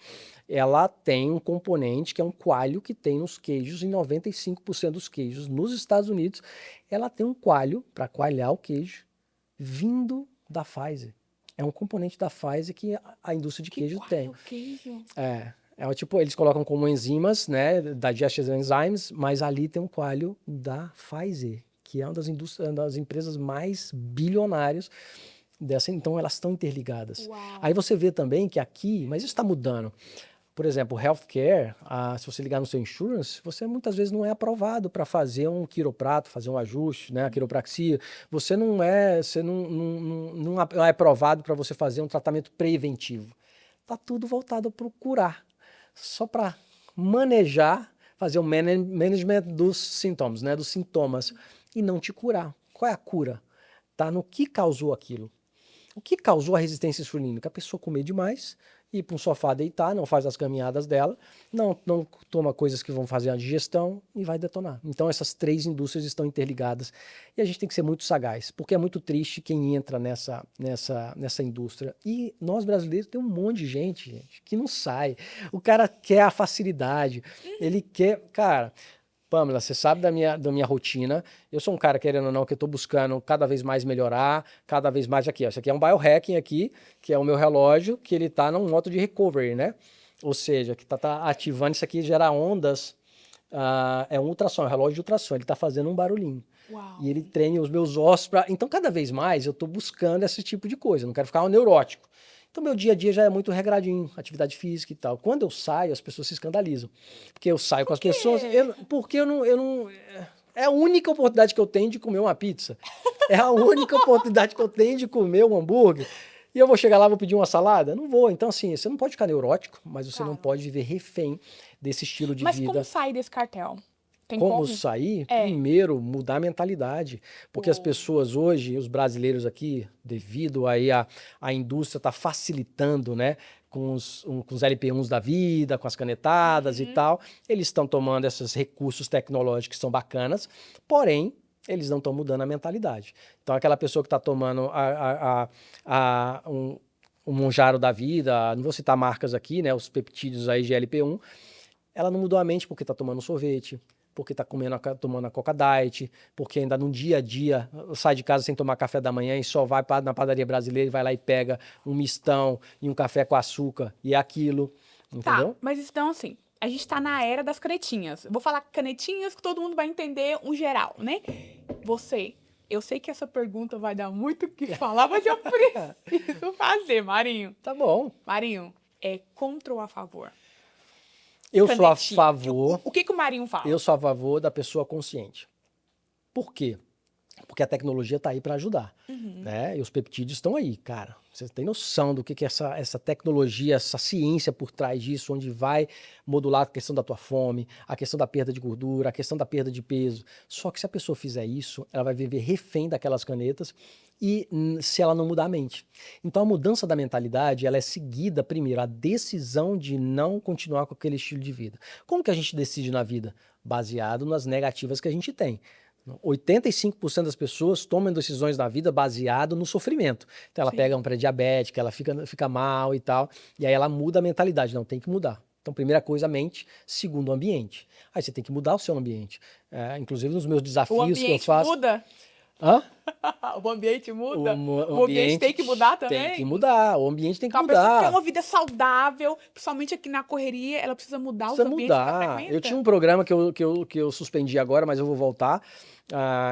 ela tem um componente que é um coalho que tem nos queijos, em 95% dos queijos nos Estados Unidos, ela tem um coalho para coalhar o queijo vindo da Pfizer. É um componente da Pfizer que a indústria de queijo tem. Queijo? Tipo, eles colocam como enzimas, né, da Digestive Enzymes, mas ali tem um coalho da Pfizer, que é uma das empresas mais bilionárias dessa, então elas estão interligadas. Aí você vê também que aqui, mas isso está mudando. Por exemplo, o healthcare, se você ligar no seu insurance, você muitas vezes não é aprovado para fazer um quiroprato, fazer um ajuste, né, a quiropraxia. Você não é aprovado para você fazer um tratamento preventivo. Tá tudo voltado para curar, só para manejar, fazer o management dos sintomas, né, dos sintomas, e não te curar. Qual é a cura? Tá no que causou aquilo. O que causou a resistência insulínica? A pessoa comer demais, ir para um sofá deitar, não faz as caminhadas dela, não toma coisas que vão fazer a digestão e vai detonar. Então essas três indústrias estão interligadas e a gente tem que ser muito sagaz, porque é muito triste quem entra nessa indústria. E nós brasileiros tem um monte de gente, que não sai. O cara quer a facilidade, ele quer... Cara... Pamela, você sabe da minha rotina. Eu sou um cara, querendo ou não, que eu estou buscando cada vez mais melhorar, cada vez mais aqui. Isso aqui é um biohacking aqui, que é o meu relógio, que ele está num modo de recovery, né? Ou seja, que tá ativando isso aqui, gera ondas. É um ultrassom, é um relógio de ultrassom. Ele está fazendo um barulhinho. E ele treina os meus ossos. Então, cada vez mais, eu estou buscando esse tipo de coisa. Eu não quero ficar um neurótico. Então, meu dia a dia já é muito regradinho, atividade física e tal. Quando eu saio, as pessoas se escandalizam. Porque eu saio com as pessoas... Porque eu não... É a única oportunidade que eu tenho de comer uma pizza. É a única oportunidade que eu tenho de comer um hambúrguer. E eu vou chegar lá e vou pedir uma salada? Não vou. Então, assim, você não pode ficar neurótico, mas você não pode viver refém desse estilo de vida. Mas como sair desse cartel? Como sair? Primeiro, mudar a mentalidade. Porque as pessoas hoje, os brasileiros aqui, devido aí a indústria tá facilitando, né? Com os LP1s da vida, com as canetadas e tal, eles estão tomando esses recursos tecnológicos que são bacanas, porém, eles não estão mudando a mentalidade. Então, aquela pessoa que está tomando um Mounjaro da vida, não vou citar marcas aqui, né? Os peptídeos aí de LP1, ela não mudou a mente porque está tomando sorvete, porque está tomando a Coca Diet, porque ainda no dia a dia sai de casa sem tomar café da manhã e só vai na padaria brasileira e vai lá e pega um mistão e um café com açúcar e aquilo, entendeu? Tá, mas então assim, a gente tá na era das canetinhas. Eu vou falar canetinhas que todo mundo vai entender um geral, né? Eu sei que essa pergunta vai dar muito o que falar, mas eu preciso fazer, Marinho. Tá bom. Marinho, é contra ou a favor? Eu sou a Canetinha. favor. O que o Marinho fala? Eu sou a favor da pessoa consciente. Por quê? Porque a tecnologia está aí para ajudar, né? E os peptídeos estão aí, cara. Você tem noção do que é essa tecnologia, essa ciência por trás disso, onde vai modular a questão da tua fome, a questão da perda de gordura, a questão da perda de peso. Só que se a pessoa fizer isso, ela vai viver refém daquelas canetas e se ela não mudar a mente. Então a mudança da mentalidade, ela é seguida primeiro, a decisão de não continuar com aquele estilo de vida. Como que a gente decide na vida? Baseado nas negativas que a gente tem. 85% das pessoas tomam decisões na vida baseado no sofrimento. Então ela pega um pré-diabética, ela fica mal e tal, e aí ela muda a mentalidade. Não, tem que mudar. Então, primeira coisa, a mente. Segundo, o ambiente. Aí você tem que mudar o seu ambiente. Inclusive nos meus desafios que eu faço... O ambiente muda? Hã? O ambiente muda? O ambiente tem que mudar também? Tem que mudar, o ambiente tem que Então, a pessoa que mudar. quer uma vida saudável, principalmente aqui na correria, ela precisa mudar os ambientes que ela frequenta. Eu tinha um programa que eu suspendi agora, mas eu vou voltar.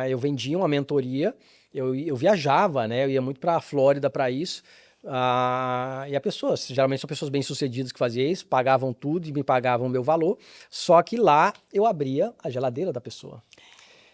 Eu vendia uma mentoria, eu viajava, né? Eu ia muito para a Flórida para isso. E a pessoa, geralmente são pessoas bem-sucedidas que faziam isso, pagavam tudo e me pagavam o meu valor. Só que lá eu abria a geladeira da pessoa.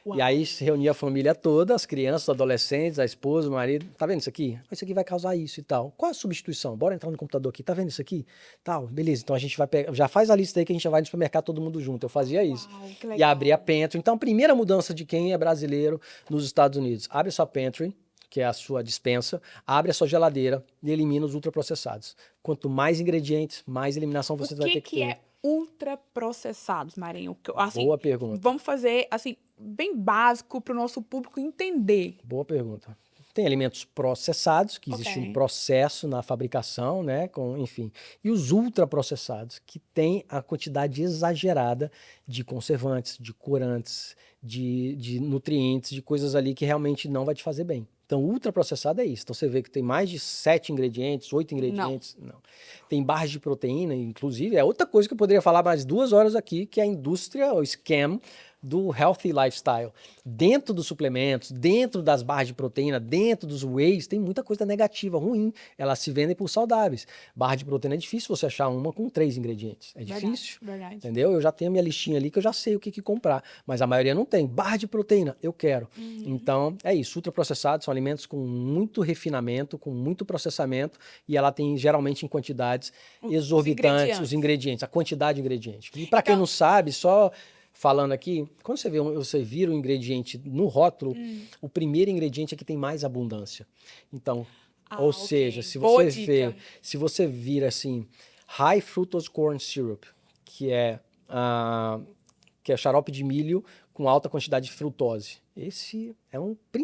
Uau. E aí se reunia a família toda, as crianças, os adolescentes, a esposa, o marido. Tá vendo isso aqui? Isso aqui vai causar isso e tal. Qual é a substituição? Bora entrar no computador aqui. Tá vendo isso aqui? Tal, beleza. Então a gente vai pegar. Já faz a lista aí que a gente já vai no supermercado todo mundo junto. Eu fazia isso. Uau, que legal. E abria a pantry. Então a primeira mudança de quem é brasileiro nos Estados Unidos. Abre a sua pantry, que é a sua despensa, abre a sua geladeira e elimina os ultraprocessados. Quanto mais ingredientes, mais eliminação você vai ter que ter. O que é ultraprocessados, Marinho? Assim, Boa pergunta. vamos fazer, assim, bem básico para o nosso público entender. Boa pergunta. Tem alimentos processados, que existe um processo na fabricação, né? Enfim. E os ultraprocessados, que tem a quantidade exagerada de conservantes, de corantes, de nutrientes, de coisas ali que realmente não vai te fazer bem. Então, ultraprocessado é isso. Então, você vê que tem mais de 7 ingredientes, 8 ingredientes. Não. Tem barras de proteína, inclusive. É outra coisa que eu poderia falar mais 2 horas aqui, que é a indústria, o scam do healthy lifestyle. Dentro dos suplementos, dentro das barras de proteína, dentro dos wheys, tem muita coisa negativa, ruim. Elas se vendem por saudáveis. Barra de proteína é difícil você achar uma com 3 ingredientes. É difícil. Verdade. Entendeu? Eu já tenho a minha listinha ali que eu já sei o que comprar. Mas a maioria não tem. Barra de proteína, eu quero. Então, é isso. Ultraprocessados são alimentos com muito refinamento, com muito processamento, e ela tem geralmente em quantidades exorbitantes os ingredientes, a quantidade de ingredientes. E para quem não sabe, só falando aqui, quando você vira o ingrediente no rótulo, o primeiro ingrediente é que tem mais abundância. Então, ou seja, se você vira assim, high fructose corn syrup, que é xarope de milho com alta quantidade de frutose. Esse é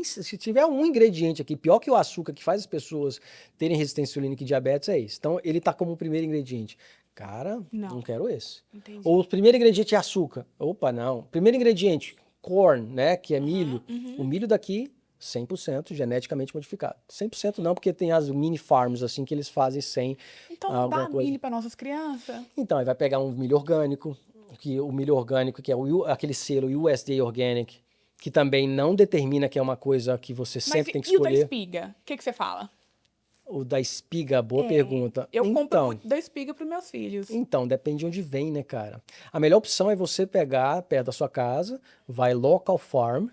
se tiver um ingrediente aqui, pior que o açúcar, que faz as pessoas terem resistência insulínica e diabetes, é esse. Então, ele está como o primeiro ingrediente. Cara, não quero esse. Entendi. Ou o primeiro ingrediente é açúcar. Opa, não. Primeiro ingrediente, corn, né, que é milho. O milho daqui, 100% geneticamente modificado. 100% não, porque tem as mini farms, assim, que eles fazem sem Então, dá milho para nossas crianças? Então, aí vai pegar um milho orgânico, o milho orgânico, que é aquele selo USDA Organic, que também não determina que é uma coisa que você sempre tem que escolher. E o da espiga? O que você fala? O da espiga, boa pergunta. Eu compro muito da espiga para os meus filhos. Então, depende de onde vem, né, cara? A melhor opção é você pegar perto da sua casa, vai local farm,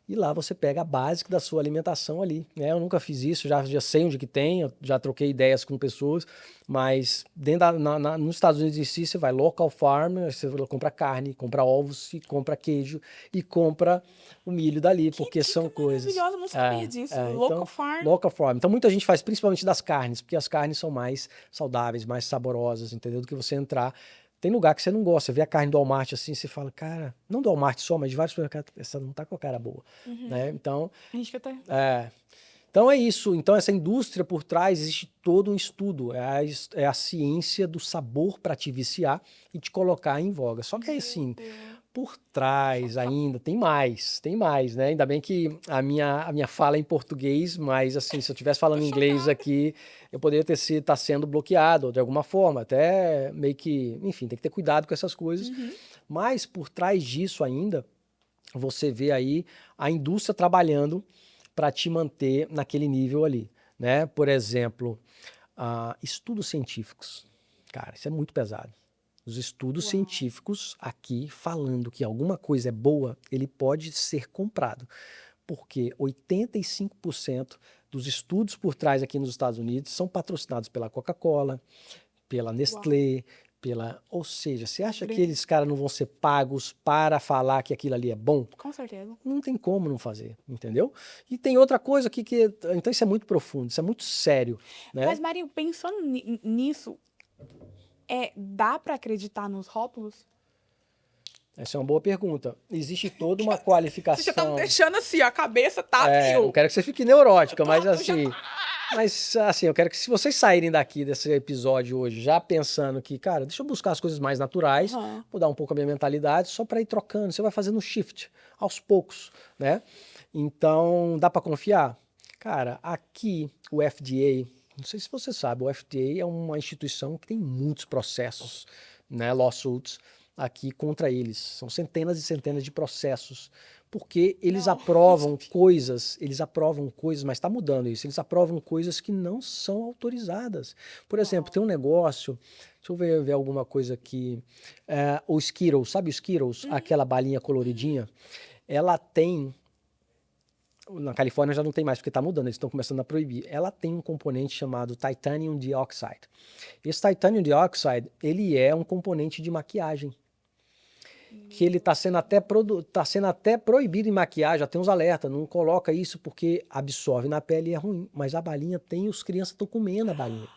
e lá você pega a básica da sua alimentação ali, né? Eu nunca fiz isso, já sei onde que tem, eu já troquei ideias com pessoas, mas nos Estados Unidos em si, você vai local farm, você compra carne, compra ovos, e compra queijo, e compra o milho dali, porque são coisas... Maravilhosa, não sabia disso. Local farm. Local farm. Então, muita gente faz principalmente das carnes, porque as carnes são mais saudáveis, mais saborosas, entendeu? Do que você entrar... Tem lugar que você não gosta, você vê a carne do Walmart assim, você fala, cara, não do Walmart só, mas de vários supermercados, essa não tá com a cara boa, né? Então, então é isso. Então essa indústria por trás, existe todo um estudo, é a ciência do sabor para te viciar e te colocar em voga. Só que é assim, Por trás ainda tem mais, né? Ainda bem que a minha fala é em português, mas assim, se eu estivesse falando inglês aqui, eu poderia estar sendo bloqueado de alguma forma, até meio que, enfim, tem que ter cuidado com essas coisas. Mas por trás disso ainda, você vê aí a indústria trabalhando para te manter naquele nível ali, né? Por exemplo, estudos científicos. Cara, isso é muito pesado. Os estudos científicos aqui falando que alguma coisa é boa, ele pode ser comprado. Porque 85% dos estudos por trás aqui nos Estados Unidos são patrocinados pela Coca-Cola, pela Nestlé, ou seja, você acha que aqueles caras não vão ser pagos para falar que aquilo ali é bom? Com certeza. Não tem como não fazer, entendeu? E tem outra coisa aqui que... Então isso é muito profundo, isso é muito sério, né? Mas, Marinho, pensando nisso, dá para acreditar nos rótulos? Essa é uma boa pergunta. Existe toda uma Você qualificação... já tá me deixando assim, ó, a cabeça tá eu quero que você fique neurótica, mas assim... Mas, assim, eu quero que se vocês saírem daqui desse episódio hoje já pensando que, cara, deixa eu buscar as coisas mais naturais, mudar um pouco a minha mentalidade, só para ir trocando, você vai fazendo um shift aos poucos, né? Então, dá para confiar? Cara, aqui o FDA, não sei se você sabe, o FDA é uma instituição que tem muitos processos, né, lawsuits, aqui contra eles. São centenas e centenas de processos, porque eles aprovam coisas, mas está mudando isso, eles aprovam coisas que não são autorizadas. Por exemplo, tem um negócio, deixa eu ver alguma coisa aqui, o Skittles, sabe o Skittles? Aquela balinha coloridinha, ela tem, na Califórnia já não tem mais, porque está mudando, eles estão começando a proibir, ela tem um componente chamado Titanium Dioxide. Esse Titanium Dioxide, ele é um componente de maquiagem, que ele está sendo até proibido em maquiagem, já tem uns alertas, não coloca isso porque absorve na pele e é ruim, mas a balinha tem, as crianças estão comendo a balinha.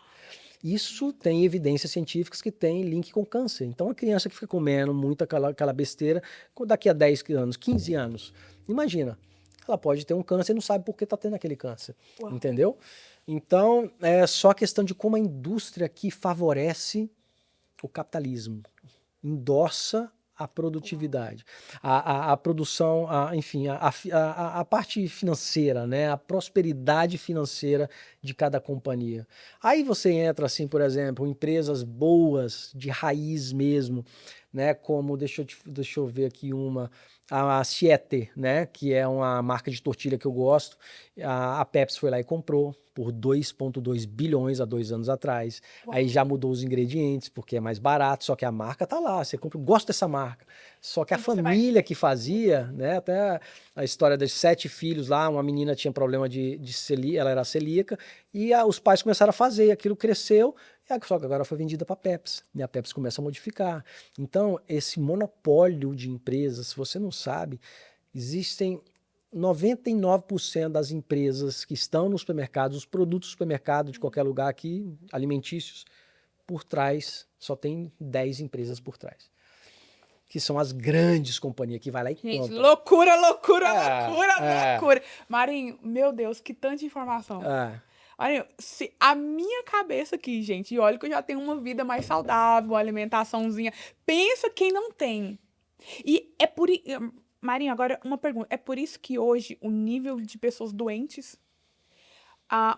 Isso tem evidências científicas que tem link com câncer. Então a criança que fica comendo muito aquela besteira, daqui a 10 anos, 15 anos, imagina, ela pode ter um câncer e não sabe por que está tendo aquele câncer, entendeu? Então é só questão de como a indústria aqui favorece o capitalismo, endossa a produtividade, a produção, enfim, a parte financeira, né? A prosperidade financeira de cada companhia. Aí você entra, assim, por exemplo, empresas boas, de raiz mesmo, né? Como, deixa eu ver aqui a Siete, né? Que é uma marca de tortilha que eu gosto. A Pepsi foi lá e comprou por 2,2 bilhões há 2 anos atrás. Aí já mudou os ingredientes, porque é mais barato, só que a marca tá lá, você compra, gosto dessa marca. Só que a família que fazia, né, até a história dos 7 filhos lá, uma menina tinha problema de celíaca, ela era celíaca, e os pais começaram a fazer, aquilo cresceu, só que agora foi vendida para a Pepsi, e a Pepsi começa a modificar. Então, esse monopólio de empresas, se você não sabe, existem 99% das empresas que estão no supermercado, os produtos do supermercado de qualquer lugar aqui, alimentícios, por trás, só tem 10 empresas por trás. Que são as grandes companhias que vai lá e compra. Loucura. Marinho, meu Deus, que tanta informação. Marinho, se a minha cabeça aqui, gente, e olha que eu já tenho uma vida mais saudável, uma alimentaçãozinha, pensa quem não tem. E é por isso... Marinho, agora uma pergunta. É por isso que hoje o nível de pessoas doentes...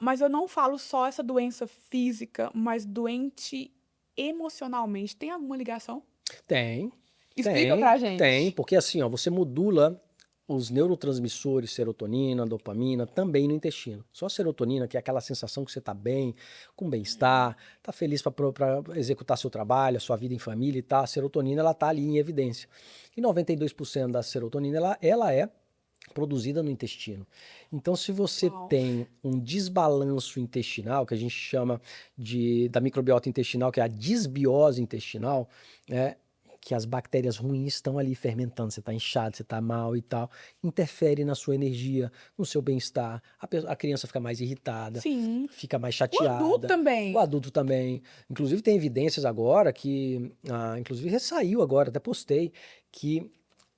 mas eu não falo só essa doença física, mas doente emocionalmente. Tem alguma ligação? Tem. Explica pra gente. Tem, porque assim, ó, você modula os neurotransmissores, serotonina, dopamina, também no intestino. Só a serotonina, que é aquela sensação que você está bem, com bem-estar, está feliz para executar seu trabalho, a sua vida em família e tal. A serotonina, ela está ali em evidência. E 92% da serotonina, ela é produzida no intestino. Então, se você tem um desbalanço intestinal, que a gente chama da microbiota intestinal, que é a disbiose intestinal, que as bactérias ruins estão ali fermentando, você está inchado, você está mal e tal, interfere na sua energia, no seu bem-estar, a criança fica mais irritada, fica mais chateada. O adulto também. Inclusive tem evidências agora que, inclusive saiu agora, até postei, que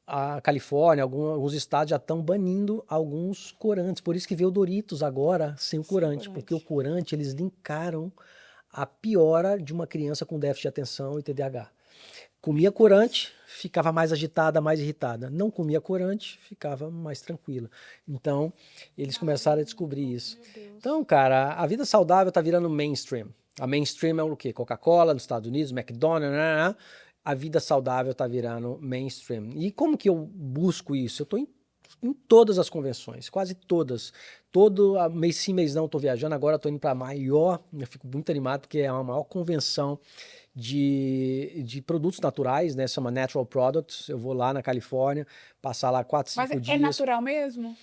a Califórnia, alguns estados já estão banindo alguns corantes, por isso que veio o Doritos agora sem o corante, porque o corante eles linkaram a piora de uma criança com déficit de atenção e TDAH. Comia corante, ficava mais agitada, mais irritada. Não comia corante, ficava mais tranquila. Então, eles começaram a descobrir isso. Meu Deus. Então, cara, a vida saudável tá virando mainstream. A mainstream é o quê? Coca-Cola nos Estados Unidos, McDonald's, né? A vida saudável tá virando mainstream. E como que eu busco isso? Eu tô em todas as convenções, quase todas. Todo mês sim, mês não, eu tô viajando. Agora eu tô indo para a maior, eu fico muito animado porque é a maior convenção de produtos naturais, né? Chama Natural Products. Eu vou lá na Califórnia, passar lá 4, Mas 5 é dias. natural mesmo?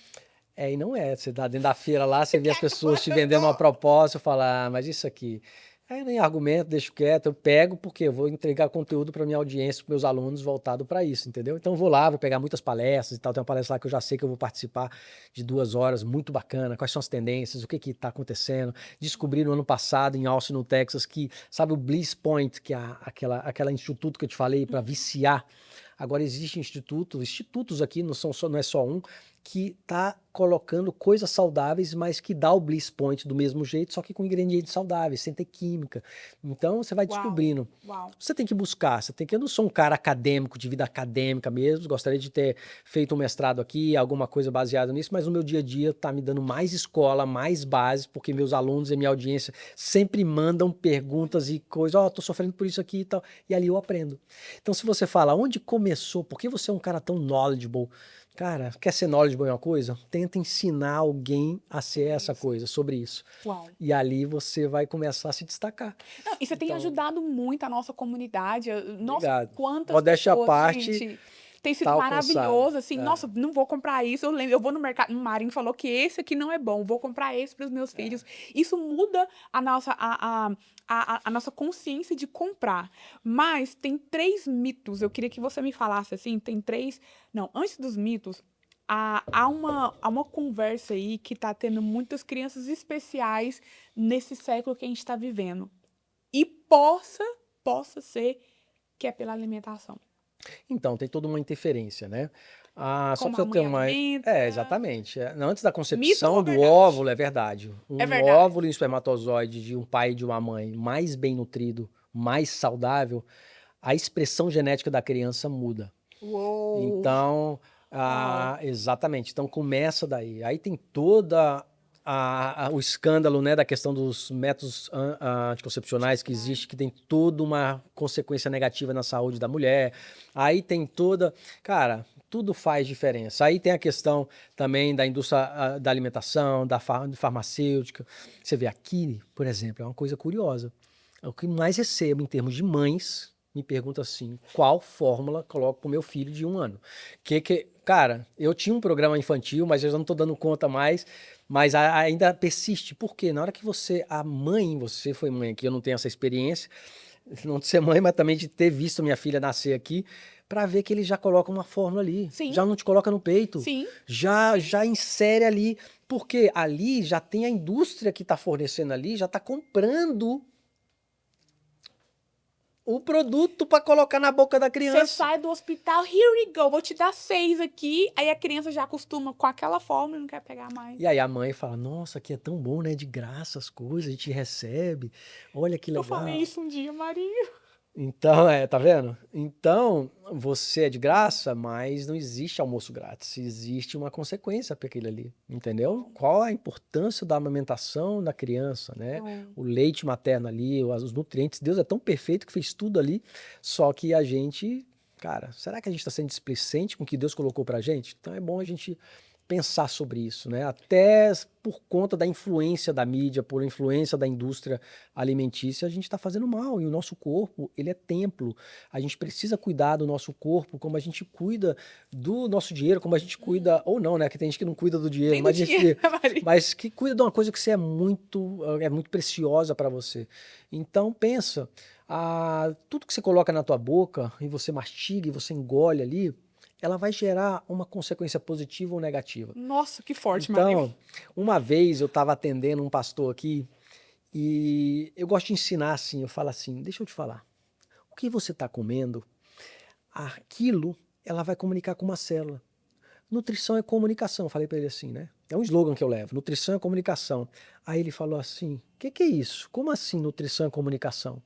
É, e não é. Você tá dentro da feira lá, você vê as pessoas te vendendo uma proposta, eu falo, ah, mas isso aqui. Aí eu nem argumento, deixo quieto, eu pego porque eu vou entregar conteúdo para minha audiência, para meus alunos voltado para isso, entendeu? Então eu vou lá, vou pegar muitas palestras e tal. Tem uma palestra lá que eu já sei que eu vou participar de 2 horas, muito bacana. Quais são as tendências, o que que está acontecendo? Descobri no ano passado em Austin, no Texas, que sabe o Bliss Point, que é aquela instituto que eu te falei para viciar. Agora existe institutos aqui, não é só um, que está colocando coisas saudáveis, mas que dá o Bliss Point do mesmo jeito, só que com ingredientes saudáveis, sem ter química. Então você vai Uau. descobrindo. Uau. Você tem que buscar, eu não sou um cara acadêmico, de vida acadêmica mesmo, gostaria de ter feito um mestrado aqui, alguma coisa baseada nisso, mas no meu dia a dia tá me dando mais escola, mais base, porque meus alunos e minha audiência sempre mandam perguntas e coisas, tô sofrendo por isso aqui e tal, e ali eu aprendo. Então se você fala, onde começou, por que você é um cara tão knowledgeable? Cara, quer ser knowledgeable em uma coisa? Tenta ensinar alguém a ser essa coisa, sobre isso. Uau. E ali você vai começar a se destacar. Não, e você tem ajudado muito a nossa comunidade. Nossa, Obrigado. quantas Modéstia à pessoas, parte, gente, tem sido tá alcançado. maravilhoso, assim, É. nossa, não vou comprar isso, eu lembro, eu vou no mercado, o Marinho falou que esse aqui não é bom, vou comprar esse para os meus filhos. Isso muda a nossa consciência de comprar. Mas tem 3 mitos, eu queria que você me falasse assim, tem 3... Não, antes dos mitos, há uma conversa aí que tá tendo muitas crianças especiais nesse século que a gente está vivendo. E possa ser que é pela alimentação. Então, tem toda uma interferência, né? Só Como para a você ter mãe uma... alimenta. Exatamente. Antes da Mito concepção ou do verdade? óvulo, é verdade. É Um verdade. óvulo e um espermatozoide de um pai e de uma mãe mais bem nutrido, mais saudável, a expressão genética da criança muda. Uou! Então, exatamente. Então começa daí. Aí tem toda o escândalo, né, da questão dos métodos anticoncepcionais que existe, que tem toda uma consequência negativa na saúde da mulher. Aí tem toda... Cara, tudo faz diferença. Aí tem a questão também da indústria da alimentação, da farmacêutica. Você vê aqui, por exemplo, é uma coisa curiosa. O que mais recebo em termos de mães me pergunta assim, qual fórmula coloco pro meu filho de 1 ano? Cara, eu tinha um programa infantil, mas eu já não tô dando conta mais, mas ainda persiste. Por quê? Na hora que você foi mãe aqui, eu não tenho essa experiência, não de ser mãe, mas também de ter visto minha filha nascer aqui, para ver que ele já coloca uma fórmula ali. Sim. Já não te coloca no peito. Sim. Já insere ali, porque ali já tem a indústria que tá fornecendo ali, já tá comprando o produto para colocar na boca da Você criança. sai do hospital, here we go, vou te dar 6 aqui. Aí a criança já acostuma com aquela fórmula e não quer pegar mais. E aí a mãe fala, nossa, aqui é tão bom, né? De graça as coisas, a gente recebe. Olha que legal. Eu falei isso um dia, Marinho. Então, tá vendo? Então, você é de graça, mas não existe almoço grátis. Existe uma consequência para aquele ali, entendeu? Qual a importância da amamentação da criança, né? O leite materno ali, os nutrientes. Deus é tão perfeito que fez tudo ali, só que a gente... Cara, será que a gente está sendo displicente com o que Deus colocou pra gente? Então é bom a gente pensar sobre isso, né? Até por conta da influência da mídia, por influência da indústria alimentícia, a gente está fazendo mal. E o nosso corpo, ele é templo. A gente precisa cuidar do nosso corpo como a gente cuida do nosso dinheiro, como a gente cuida, ou não, né? Que tem gente que não cuida do dinheiro, mas, mas que cuida de uma coisa que você é muito preciosa para você. Então pensa, tudo que você coloca na tua boca e você mastiga e você engole ali, ela vai gerar uma consequência positiva ou negativa. Nossa, que forte, Marinho. Então, uma vez eu estava atendendo um pastor aqui e eu gosto de ensinar assim, eu falo assim, deixa eu te falar, o que você está comendo, aquilo ela vai comunicar com uma célula. Nutrição é comunicação, eu falei para ele assim, né? É um slogan que eu levo, nutrição é comunicação. Aí ele falou assim, o que é isso? Como assim nutrição é comunicação?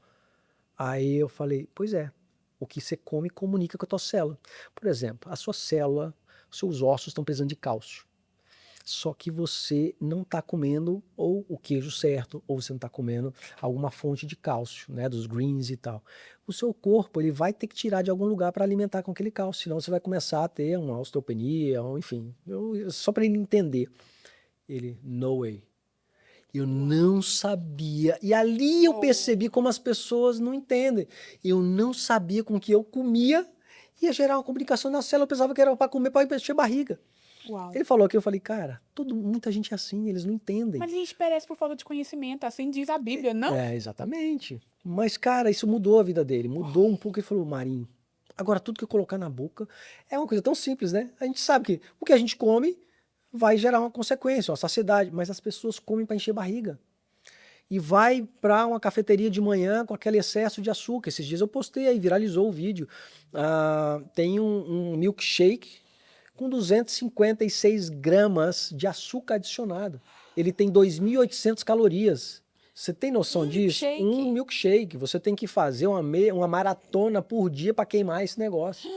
Aí eu falei, pois é, O que você come comunica com a tua célula. Por exemplo, a sua célula, seus ossos estão precisando de cálcio. Só que você não está comendo ou o queijo certo, ou você não está comendo alguma fonte de cálcio, né, dos greens e tal. O seu corpo ele vai ter que tirar de algum lugar para alimentar com aquele cálcio, senão você vai começar a ter uma osteopenia, ou enfim. Só para ele entender. Ele, no way. Eu não sabia. E ali eu percebi como as pessoas não entendem. Eu não sabia com o que eu comia ia gerar uma comunicação na célula. Eu pensava que era para comer para encher barriga. Uau. Ele falou aqui, eu falei, cara, muita gente é assim, eles não entendem. Mas a gente perece por falta de conhecimento, assim diz a Bíblia, não? É, exatamente. Mas, cara, isso mudou a vida dele. Mudou um pouco. Ele falou, Marinho, agora tudo que eu colocar na boca é uma coisa tão simples, né? A gente sabe que o que a gente come vai gerar uma consequência, uma saciedade, mas as pessoas comem para encher barriga. E vai para uma cafeteria de manhã com aquele excesso de açúcar. Esses dias eu postei aí, viralizou o vídeo. Tem um milkshake com 256 gramas de açúcar adicionado. Ele tem 2.800 calorias. Você tem noção disso? Um milkshake. Você tem que fazer uma maratona por dia para queimar esse negócio.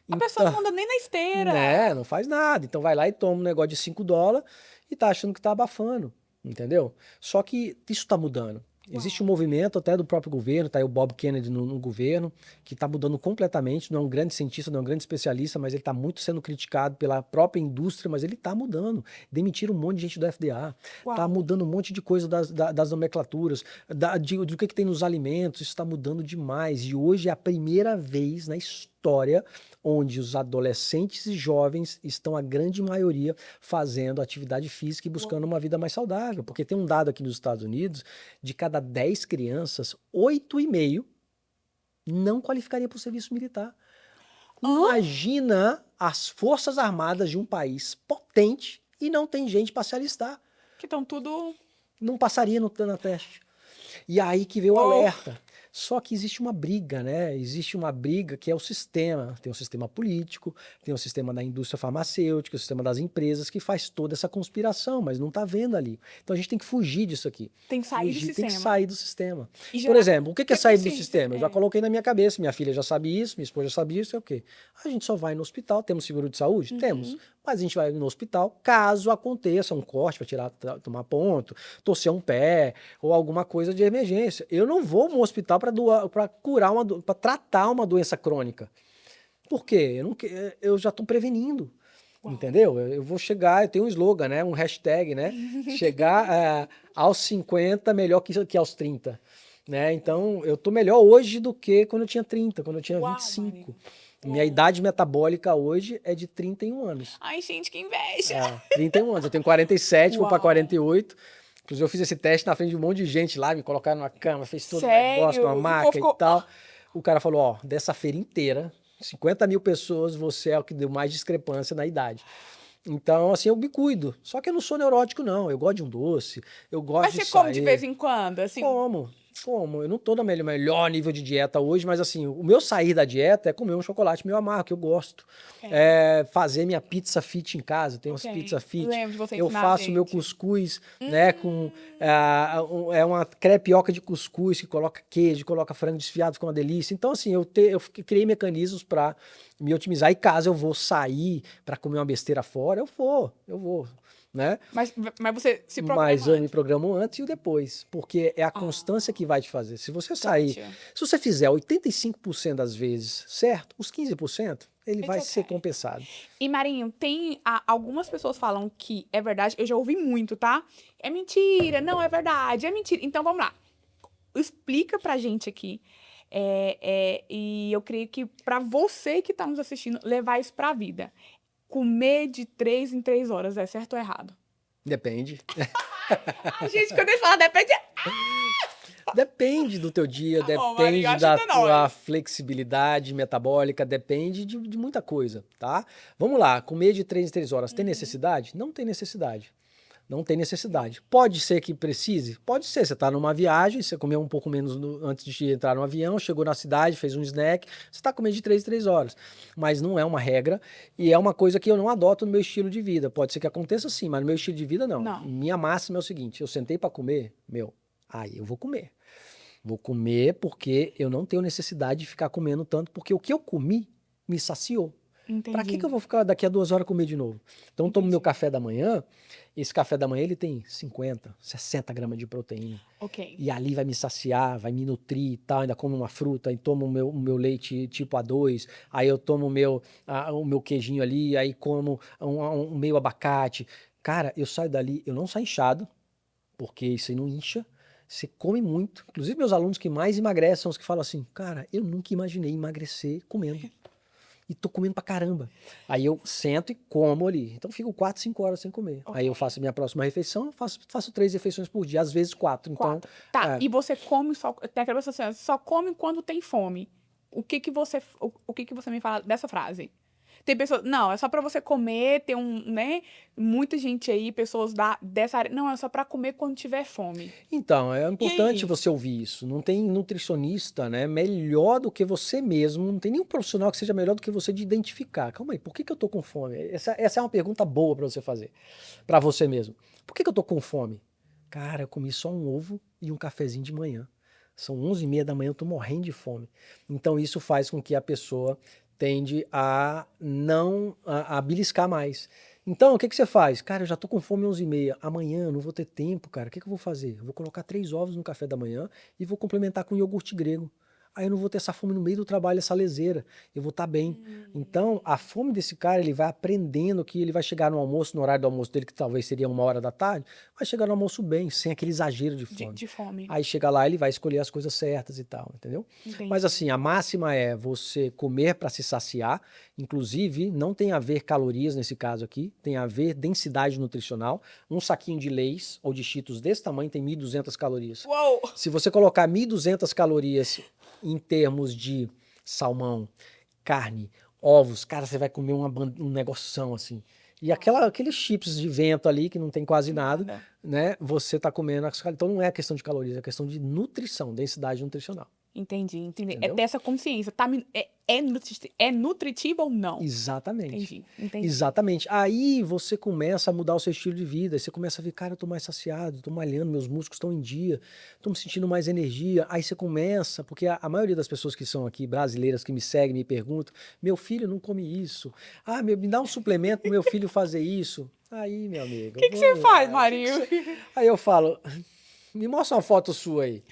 A pessoa não anda nem na esteira. Né, não faz nada. Então vai lá e toma um negócio de $5 e tá achando que tá abafando. Entendeu? Só que isso está mudando. Existe um movimento até do próprio governo, tá aí o Bob Kennedy no governo, que está mudando completamente, não é um grande cientista, não é um grande especialista, mas ele está muito sendo criticado pela própria indústria, mas ele está mudando. Demitiram um monte de gente do FDA, está mudando um monte de coisa das nomenclaturas, do que tem nos alimentos, isso está mudando demais. E hoje é a primeira vez na história onde os adolescentes e jovens estão, a grande maioria, fazendo atividade física e buscando uma vida mais saudável. Porque tem um dado aqui nos Estados Unidos, de cada 10 crianças, 8,5 não qualificaria para o serviço militar. Imagina as forças armadas de um país potente e não tem gente para se alistar. Que estão tudo... Não passaria na teste. E aí que veio o alerta. Só que existe uma briga, né? Existe uma briga que é o sistema. Tem o sistema político, tem o sistema da indústria farmacêutica, o sistema das empresas que faz toda essa conspiração, mas não tá vendo ali. Então a gente tem que fugir disso aqui. Tem que sair do sistema. Tem que sair do sistema. Por exemplo, o que é sair do sistema? Eu já coloquei na minha cabeça, minha filha já sabe isso, minha esposa já sabe isso, é o quê? A gente só vai no hospital, temos seguro de saúde? Temos. Mas a gente vai no hospital caso aconteça um corte para tomar ponto, torcer um pé ou alguma coisa de emergência. Eu não vou no hospital para curar para tratar uma doença crônica. Por quê? Eu já estou prevenindo. Entendeu? Eu vou chegar, eu tenho um slogan, né? Um hashtag, né? Chegar aos 50 melhor que aos 30. Né? Então, eu tô melhor hoje do que quando eu tinha 30, quando eu tinha 25. Minha idade metabólica hoje é de 31 anos. Ai, gente, que inveja! 31 anos. Eu tenho 47, vou para 48. Inclusive, eu fiz esse teste na frente de um monte de gente lá, me colocaram numa cama, fez todo o negócio, uma maca e tal. O cara falou, ó, dessa feira inteira, 50 mil pessoas, você é o que deu mais discrepância na idade. Então, assim, eu me cuido. Só que eu não sou neurótico, não. Eu gosto de um doce, eu gosto de sair. Mas você come de vez em quando? Assim... Como? Eu não tô no melhor nível de dieta hoje, mas assim, o meu sair da dieta é comer um chocolate meio amargo, que eu gosto. Fazer minha pizza fit em casa, tem umas pizza fit. Eu faço meu cuscuz, né, com uma crepioca de cuscuz que coloca queijo, coloca frango desfiado, fica uma delícia. Então assim, eu criei mecanismos para me otimizar. E caso eu vou sair para comer uma besteira fora, eu vou. Né? Mas você se programa Mas eu me programo antes e o depois, porque é a constância que vai te fazer. Se você sair, se você fizer 85% das vezes certo, os 15%, ele vai ser compensado. E Marinho, tem algumas pessoas falam que é verdade, eu já ouvi muito, tá? É mentira, não é verdade, é mentira. Então vamos lá, explica pra gente aqui. E eu creio que pra você que tá nos assistindo, levar isso pra vida. Comer de 3 em 3 horas é certo ou errado? Depende. Gente, quando ele fala depende... Depende do teu dia, depende da tua flexibilidade metabólica, depende de muita coisa, tá? Vamos lá, comer de 3 em 3 horas, tem necessidade? Não tem necessidade. Não tem necessidade. Pode ser que precise? Pode ser. Você está numa viagem, você comeu um pouco menos antes de entrar no avião, chegou na cidade, fez um snack, você está comendo de 3 em 3 horas. Mas não é uma regra e é uma coisa que eu não adoto no meu estilo de vida. Pode ser que aconteça sim, mas no meu estilo de vida não. Minha máxima é o seguinte, eu sentei para comer, aí eu vou comer. Vou comer porque eu não tenho necessidade de ficar comendo tanto, porque o que eu comi me saciou. Para que eu vou ficar daqui a 2 horas comer de novo? Então, eu tomo meu café da manhã. Esse café da manhã ele tem 50, 60 gramas de proteína. Ok. E ali vai me saciar, vai me nutrir e tal. Ainda como uma fruta, aí tomo o meu leite tipo A2. Aí eu tomo o meu queijinho ali. Aí como um meio abacate. Cara, eu saio dali, eu não saio inchado, porque isso aí não incha. Você come muito. Inclusive, meus alunos que mais emagrecem são os que falam assim: cara, eu nunca imaginei emagrecer comendo. E tô comendo pra caramba. Aí eu sento e como ali. Então fico 4, 5 horas sem comer. Ok. Aí eu faço a minha próxima refeição, faço 3 refeições por dia, às vezes 4. Então, 4. Tá, e você come só. Tem aquela pessoa assim, só come quando tem fome. O que que você me fala dessa frase? Tem pessoas. Não, é só pra você comer, tem né? Muita gente aí, pessoas dessa área. Não, é só pra comer quando tiver fome. então, é importante aí? você ouvir isso. Não tem nutricionista, né, melhor do que você mesmo. Não tem nenhum profissional que seja melhor do que você de identificar. Calma aí, por que eu tô com fome? Essa é uma pergunta boa pra você fazer. Pra você mesmo. Por que eu tô com fome? Cara, eu comi só um ovo e um cafezinho de manhã. São 11h30 da manhã, eu tô morrendo de fome. Então isso faz com que a pessoa tende a não a beliscar mais. Então, o que você faz? Cara, eu já tô com fome 11h30. Amanhã eu não vou ter tempo, cara. O que eu vou fazer? Eu vou colocar 3 ovos no café da manhã e vou complementar com iogurte grego. Aí eu não vou ter essa fome no meio do trabalho, essa leseira. Eu vou estar bem. Então, a fome desse cara, ele vai aprendendo que ele vai chegar no almoço, no horário do almoço dele, que talvez seria 1h da tarde, vai chegar no almoço bem, sem aquele exagero de fome. De fome. Aí chega lá, ele vai escolher as coisas certas e tal, entendeu? Entendi. Mas assim, a máxima é você comer para se saciar. Inclusive, não tem a ver calorias nesse caso aqui, tem a ver densidade nutricional. Um saquinho de Lay's ou de Cheetos desse tamanho tem 1.200 calorias. Uou! Se você colocar 1.200 calorias em termos de salmão, carne, ovos, cara, você vai comer um negoção assim. E aqueles chips de vento ali, que não tem quase nada, né? Você tá comendo. Então não é questão de calorias, é questão de nutrição, densidade nutricional. Entendi. Entendeu? É ter essa consciência. É nutritivo ou não? Exatamente. Entendi. Exatamente. Aí você começa a mudar o seu estilo de vida. Aí você começa a ver, cara, eu tô mais saciado, tô malhando, meus músculos estão em dia, tô me sentindo mais energia. Aí você começa, porque a maioria das pessoas que são aqui, brasileiras, que me seguem, me perguntam, meu filho não come isso. Ah, me dá um suplemento pro meu filho fazer isso. Aí, meu amigo. O que você faz, Marinho? Aí eu falo, me mostra uma foto sua aí.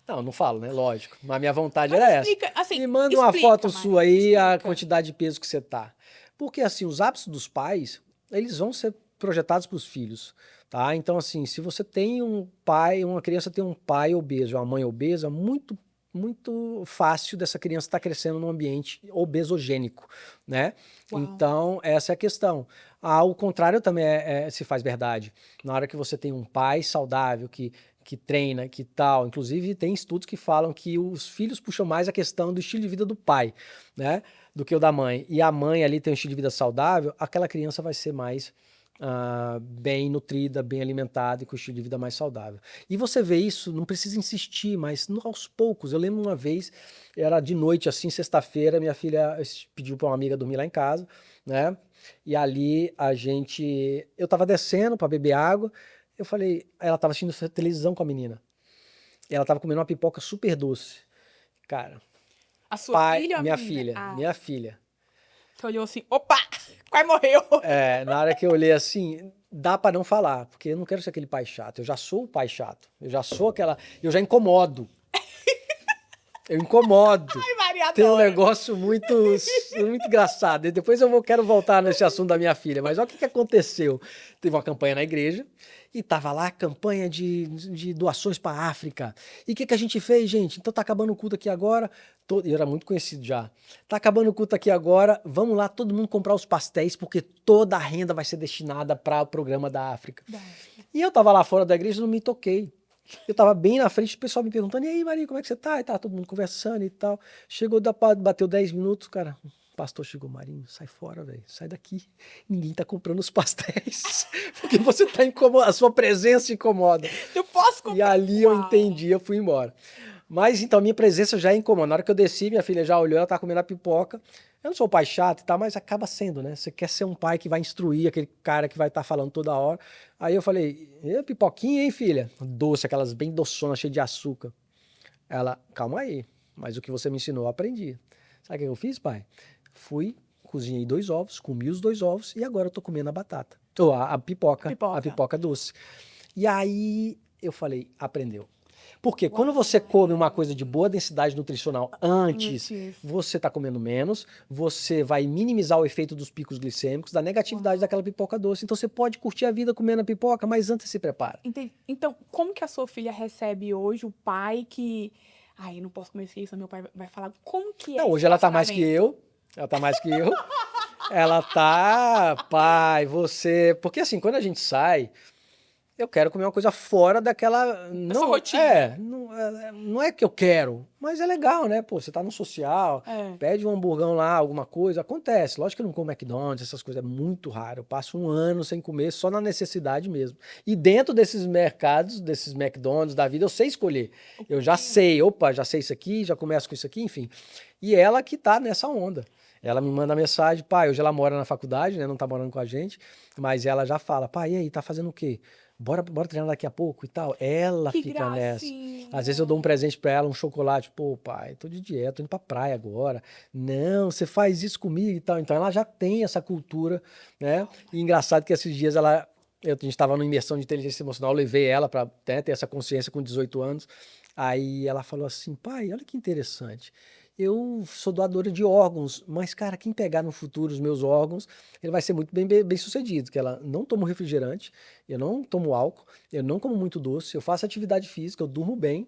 Não falo, né? Lógico. Mas a minha vontade era essa. Assim, Me manda uma foto sua aí, a explica. quantidade de peso que você tá. Porque, assim, os hábitos dos pais, eles vão ser projetados para os filhos, tá? Então, assim, se você tem um pai, uma criança tem um pai obeso, uma mãe obesa, muito fácil dessa criança estar crescendo num ambiente obesogênico, né? Uau. Então, essa é a questão. Ao contrário também se faz verdade. Na hora que você tem um pai saudável, que treina, que tal. Inclusive, tem estudos que falam que os filhos puxam mais a questão do estilo de vida do pai, né? Do que o da mãe. E a mãe ali tem um estilo de vida saudável, aquela criança vai ser mais bem nutrida, bem alimentada e com estilo de vida mais saudável. E você vê isso, não precisa insistir, mas aos poucos. Eu lembro uma vez, era de noite, assim, sexta-feira, minha filha pediu para uma amiga dormir lá em casa, né? E ali eu tava descendo para beber água, eu falei, ela tava assistindo televisão com a menina. E ela tava comendo uma pipoca super doce. Cara, a sua filha ou a minha menina? filha, minha filha. Você olhou assim, opa, quase morreu. Na hora que eu olhei assim, dá pra não falar, porque eu não quero ser aquele pai chato. Eu já sou o pai chato. Eu já incomodo. Eu incomodo. Ai, Maria Tem um adora. negócio muito engraçado. E depois quero voltar nesse assunto da minha filha. Mas olha o que aconteceu. Teve uma campanha na igreja e tava lá a campanha de doações para a África. E o que a gente fez, gente? Então tá acabando o culto aqui agora. Eu era muito conhecido já. Tá acabando o culto aqui agora. Vamos lá, todo mundo comprar os pastéis, porque toda a renda vai ser destinada para o programa da África. E eu tava lá fora da igreja e não me toquei. Eu tava bem na frente, o pessoal me perguntando, e aí, Maria, como é que você tá? E tava todo mundo conversando e tal. Bateu 10 minutos, cara. O pastor chegou, Marinho, sai fora, velho. Sai daqui. Ninguém tá comprando os pastéis. Porque você tá incomodado. A sua presença incomoda. Eu posso comprar. E ali eu entendi, eu fui embora. Mas então, minha presença já incomoda. Na hora que eu desci, minha filha já olhou, ela tava comendo a pipoca. Eu não sou pai chato e tal, mas acaba sendo, né? Você quer ser um pai que vai instruir aquele cara que vai estar falando toda hora. Aí eu falei, pipoquinha, hein, filha? Doce, aquelas bem doçonas, cheias de açúcar. Ela, calma aí, mas o que você me ensinou eu aprendi. Sabe o que eu fiz, pai? Fui, cozinhei 2 ovos, comi os 2 ovos e agora eu tô comendo a batata. Ou a pipoca, Pipoca. a pipoca doce. E aí eu falei, aprendeu. Porque Uau. quando você come uma coisa de boa densidade nutricional antes, Antes. você tá comendo menos, você vai minimizar o efeito dos picos glicêmicos, da negatividade daquela pipoca doce. Então você pode curtir a vida comendo a pipoca, mas antes se prepara. Entendi. Então, como que a sua filha recebe hoje o pai que... Ai, eu não posso comer isso, meu pai vai falar. Como que é Não, esse hoje ela tá mais que relacionamento? eu. Ela tá mais que eu. Ela tá, pai, você. Porque assim, quando a gente sai, eu quero comer uma coisa fora daquela. sua rotina. Não é que eu quero, mas é legal, né? Pô, você tá no social, É. pede um hamburgão lá, alguma coisa, acontece. Lógico que eu não como McDonald's, essas coisas, é muito raro. Eu passo um ano sem comer só na necessidade mesmo. E dentro desses mercados, desses McDonald's da vida, eu sei escolher. Eu já sei, opa, já sei isso aqui, já começo com isso aqui, enfim. E ela que tá nessa onda. Ela me manda mensagem, pai, hoje ela mora na faculdade, né? Não tá morando com a gente, mas ela já fala, pai, e aí, tá fazendo o quê? Bora treinar daqui a pouco e tal. Ela Que fica nessa. gracinha. Às vezes eu dou um presente pra ela, um chocolate. Pô, pai, tô de dieta, tô indo pra praia agora. Não, você faz isso comigo e tal. Então ela já tem essa cultura, né? E engraçado que esses dias a gente estava numa imersão de inteligência emocional, eu levei ela para ter essa consciência com 18 anos. Aí ela falou assim, pai, olha que interessante. Eu sou doadora de órgãos, mas, cara, quem pegar no futuro os meus órgãos, ele vai ser muito bem sucedido, que ela não toma refrigerante, eu não tomo álcool, eu não como muito doce, eu faço atividade física, eu durmo bem.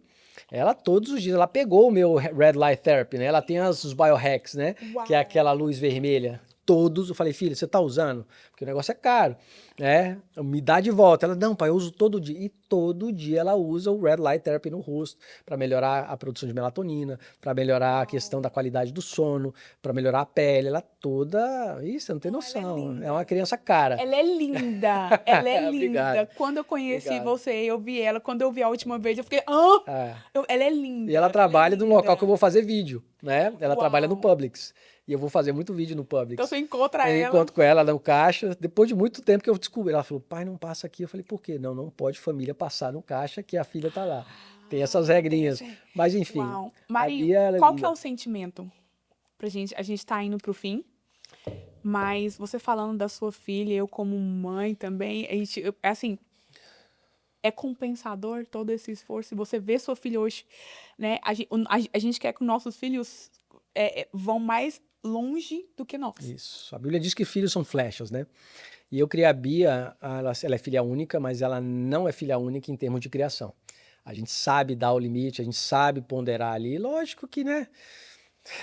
Ela todos os dias, ela pegou o meu Red Light Therapy, né? Ela tem os biohacks, né? Uau. Que é aquela luz vermelha. Todos, eu falei, filha, você tá usando? Porque o negócio é caro, né? Me dá de volta. Ela, não, pai, eu uso todo dia. E todo dia ela usa o Red Light Therapy no rosto para melhorar a produção de melatonina, para melhorar a questão da qualidade do sono, para melhorar a pele. Ela toda. Isso, você não tem Não, ela é noção. linda. É uma criança cara. Ela é linda, ela é linda. Obrigado. Quando eu conheci Obrigado. você, eu vi ela. Quando eu vi a última vez, eu fiquei, É. ela é linda. E ela trabalha é num local que eu linda. vou fazer vídeo, né? Ela trabalha no Uau. Publix. E eu vou fazer muito vídeo no Publix. Então você encontra Eu ela. encontro com ela no caixa. Depois de muito tempo que eu descobri. Ela falou, pai, não passa aqui. Eu falei, por quê? Não pode família passar no caixa que a filha tá lá. Tem essas regrinhas. Mas enfim. Uau. a Marinho, Bia, ela é qual que é linda. o sentimento pra gente? A gente tá indo pro fim, mas você falando da sua filha, eu como mãe também, assim, é compensador todo esse esforço. E você vê sua filha hoje, né? A gente quer que os nossos filhos vão mais longe do que nós. Isso. A Bíblia diz que filhos são flechas, né? E eu criei a Bia, ela é filha única, mas ela não é filha única em termos de criação. A gente sabe dar o limite, a gente sabe ponderar ali. Lógico que, né?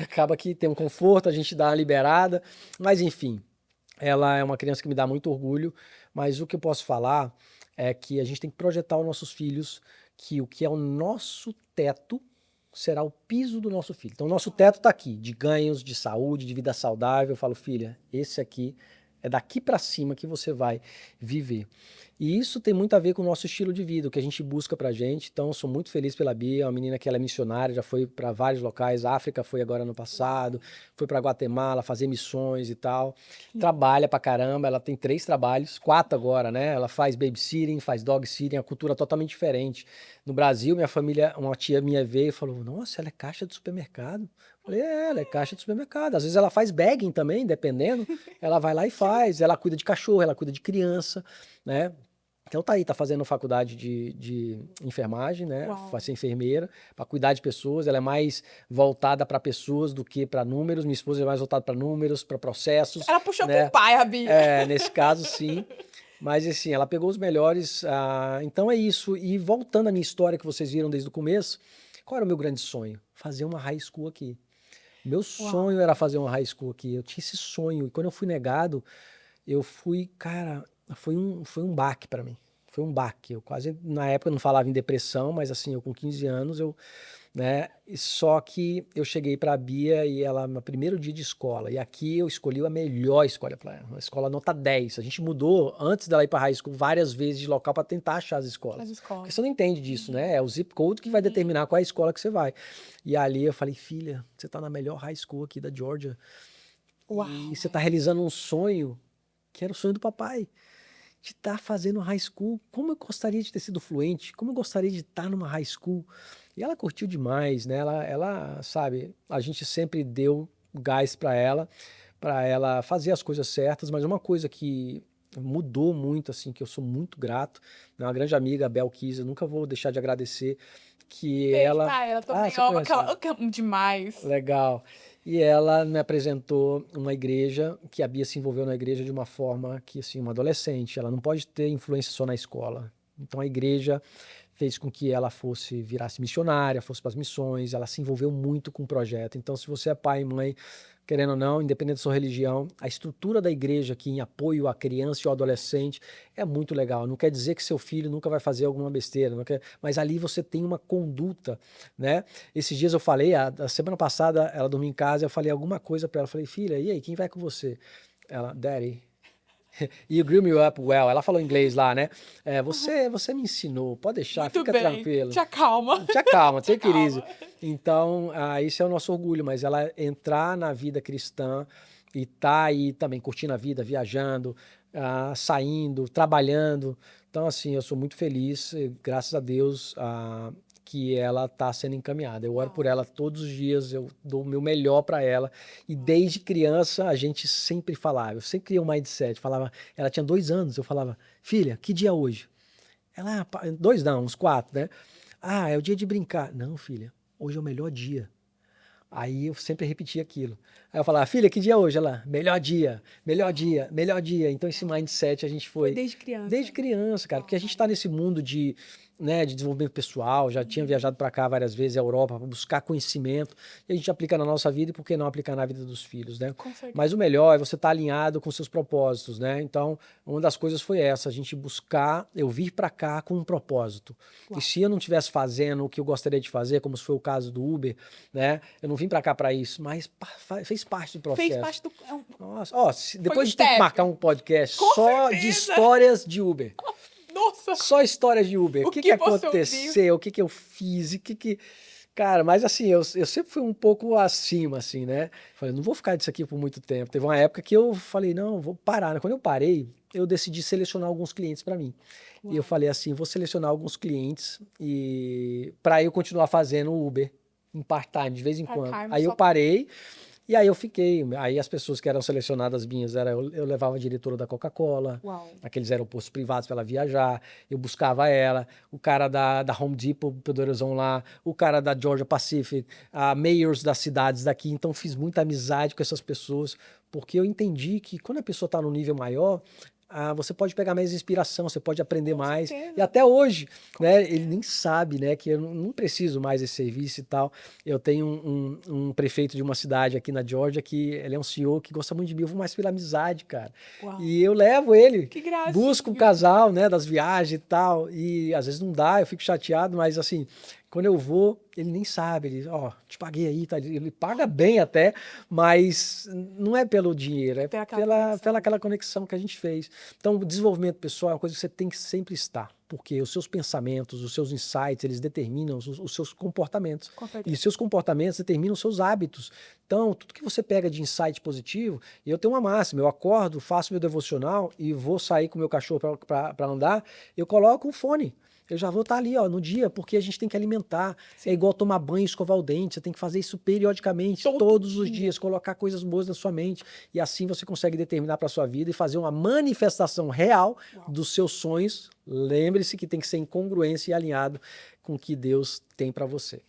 Acaba que tem um conforto, a gente dá uma liberada. Mas, enfim, ela é uma criança que me dá muito orgulho. Mas o que eu posso falar é que a gente tem que projetar aos nossos filhos que o que é o nosso teto será o piso do nosso filho. Então, o nosso teto está aqui, de ganhos, de saúde, de vida saudável. Eu falo, filha, esse aqui é daqui para cima que você vai viver. E isso tem muito a ver com o nosso estilo de vida, o que a gente busca pra gente. Então, eu sou muito feliz pela Bia, é uma menina que ela é missionária, já foi para vários locais, a África foi agora no passado, foi para Guatemala fazer missões e tal. Trabalha pra caramba, ela tem 3 trabalhos, 4 agora, né? Ela faz babysitting, faz dog sitting, a cultura é totalmente diferente. No Brasil, minha família, uma tia minha veio e falou, nossa, ela é caixa de supermercado. Eu falei, ela é caixa de supermercado. Às vezes ela faz bagging também, dependendo. Ela vai lá e faz. Ela cuida de cachorro, ela cuida de criança, né? Então tá aí, tá fazendo faculdade de enfermagem, né? Uau. Vai ser enfermeira, para cuidar de pessoas. Ela é mais voltada para pessoas do que para números. Minha esposa é mais voltada para números, para processos. Ela puxou né? pro pai, a Bia. Nesse caso, sim. Mas assim, ela pegou os melhores. Então é isso. E voltando à minha história que vocês viram desde o começo, qual era o meu grande sonho? Fazer uma high school aqui. Meu sonho era fazer uma high school aqui. Eu tinha esse sonho. E quando eu fui negado, eu fui, cara, foi um baque para mim. Foi um baque. Eu quase, na época, eu não falava em depressão, mas assim, eu com 15 anos, né? Só que eu cheguei para a Bia e ela, no primeiro dia de escola, e aqui eu escolhi a melhor escola para ela, uma escola nota 10. A gente mudou, antes dela ir para high school, várias vezes de local para tentar achar as escolas. Porque você não entende disso, né? É o zip code que vai determinar qual é a escola que você vai. E ali eu falei, filha, você tá na melhor high school aqui da Georgia. Uau. E você tá realizando um sonho que era o sonho do papai. De estar fazendo high school, como eu gostaria de ter sido fluente, como eu gostaria de estar numa high school, E ela curtiu demais, né? Ela, sabe, a gente sempre deu gás para ela fazer as coisas certas, mas uma coisa que mudou muito, assim, que eu sou muito grato, né? Uma grande amiga, a Bel Kiss, eu nunca vou deixar de agradecer, que Beijo ela... pra ela Ah, também. você Amo conhece ela? aquela. Eu amo demais. Legal. E ela me apresentou uma igreja que a Bia se envolveu na igreja de uma forma que, assim, uma adolescente, ela não pode ter influência só na escola. Então a igreja fez com que ela virasse missionária, fosse para as missões, ela se envolveu muito com o projeto. Então, se você é pai e mãe, querendo ou não, independente da sua religião, a estrutura da igreja aqui em apoio à criança e ao adolescente é muito legal. Não quer dizer que seu filho nunca vai fazer alguma besteira, mas ali você tem uma conduta, né? Esses dias eu falei, a semana passada ela dormiu em casa, eu falei alguma coisa para ela, falei, filha, e aí, quem vai com você? Ela, Daddy, you grew me up well. Ela falou inglês lá, né? Você me ensinou, pode deixar, Muito fica bem. tranquilo. Te acalma. Te acalma, take it Calma. easy. Então, isso é o nosso orgulho, mas ela entrar na vida cristã e tá aí também curtindo a vida, viajando, saindo, trabalhando. Então, assim, eu sou muito feliz, graças a Deus, que ela está sendo encaminhada. Eu oro por ela todos os dias, eu dou o meu melhor para ela. E desde criança a gente sempre falava, eu sempre criei um mindset, falava, ela tinha 2 anos, eu falava, filha, que dia é hoje? Ela, 2 não, uns 4, né? Ah, é o dia de brincar. Não, filha, hoje é o melhor dia. Aí eu sempre repetia aquilo. Aí eu falava, filha, que dia é hoje? Ela, melhor dia, melhor dia, melhor dia. Então esse mindset a gente foi Desde criança. desde criança, cara, porque a gente está nesse mundo de desenvolvimento pessoal, já tinha viajado para cá várias vezes, a Europa, para buscar conhecimento, e a gente aplica na nossa vida e por que não aplicar na vida dos filhos, né? Com certeza. Mas o melhor é você estar alinhado com seus propósitos, né? Então, uma das coisas foi essa, a gente buscar, eu vir para cá com um propósito. Uau. E se eu não estivesse fazendo o que eu gostaria de fazer, como foi o caso do Uber, né? Eu não vim para cá para isso, mas fez parte do processo. Fez parte do. Nossa, ó, depois um de ter que step. marcar um podcast Com só de certeza. histórias de Uber. Nossa! Só histórias de Uber. O O que que você aconteceu? O que eu fiz? Cara, mas assim, eu sempre fui um pouco acima, assim, né? Falei, não vou ficar disso aqui por muito tempo. Teve uma época que eu falei, não, vou parar. Quando eu parei, eu decidi selecionar alguns clientes para mim. Uau. E eu falei assim, vou selecionar alguns clientes e para eu continuar fazendo Uber em part-time, de vez em quando. Part-time, Aí só- eu parei. E aí eu fiquei, aí as pessoas que eram selecionadas minhas, eu levava a diretora da Coca-Cola, Uau. aqueles aeroportos privados para ela viajar, eu buscava ela, o cara da Home Depot, poderosão lá, o cara da Georgia Pacific, a mayors das cidades daqui, então fiz muita amizade com essas pessoas, porque eu entendi que quando a pessoa está num nível maior, você pode pegar mais inspiração, você pode aprender mais. certeza. E até hoje, né, ele nem sabe, né, que eu não preciso mais desse serviço e tal. Eu tenho um prefeito de uma cidade aqui na Georgia que ele é um senhor que gosta muito de mim. Eu vou mais pela amizade, cara. Uau. E eu levo ele, Que gracinha. busco um casal, né, das viagens e tal. E às vezes não dá, eu fico chateado, mas assim, quando eu vou, ele nem sabe, ele, ó, te paguei aí, tá? Ele paga bem até, mas não é pelo dinheiro, é pela aquela conexão que a gente fez. Então, o desenvolvimento pessoal é uma coisa que você tem que sempre estar, porque os seus pensamentos, os seus insights, eles determinam os seus comportamentos. Com certeza. E seus comportamentos determinam os seus hábitos. Então, tudo que você pega de insight positivo, e eu tenho uma máxima, eu acordo, faço meu devocional e vou sair com o meu cachorro para andar, eu coloco um fone. Eu já vou estar ali, ó, no dia, porque a gente tem que alimentar. Sim. É igual tomar banho e escovar o dente. Você tem que fazer isso periodicamente, todos os dias, colocar coisas boas na sua mente. E assim você consegue determinar para a sua vida e fazer uma manifestação real dos seus sonhos. Lembre-se que tem que ser em congruência e alinhado com o que Deus tem para você.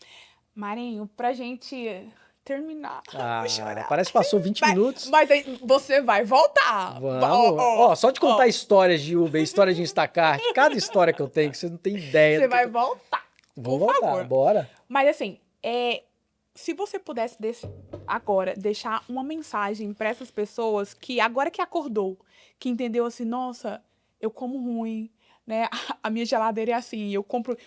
Marinho, pra gente terminar. Vou chorar. Parece que passou 20 minutos. Mas aí você vai voltar. Vamos. Ó, só de contar histórias de Uber, história de Instacart, cada história que eu tenho, que você não tem ideia. Você vai voltar. Vamos por voltar, favor. bora. Mas assim, se você pudesse agora deixar uma mensagem para essas pessoas que agora que acordou, que entendeu assim, nossa, eu como ruim, né? A minha geladeira é assim, eu compro.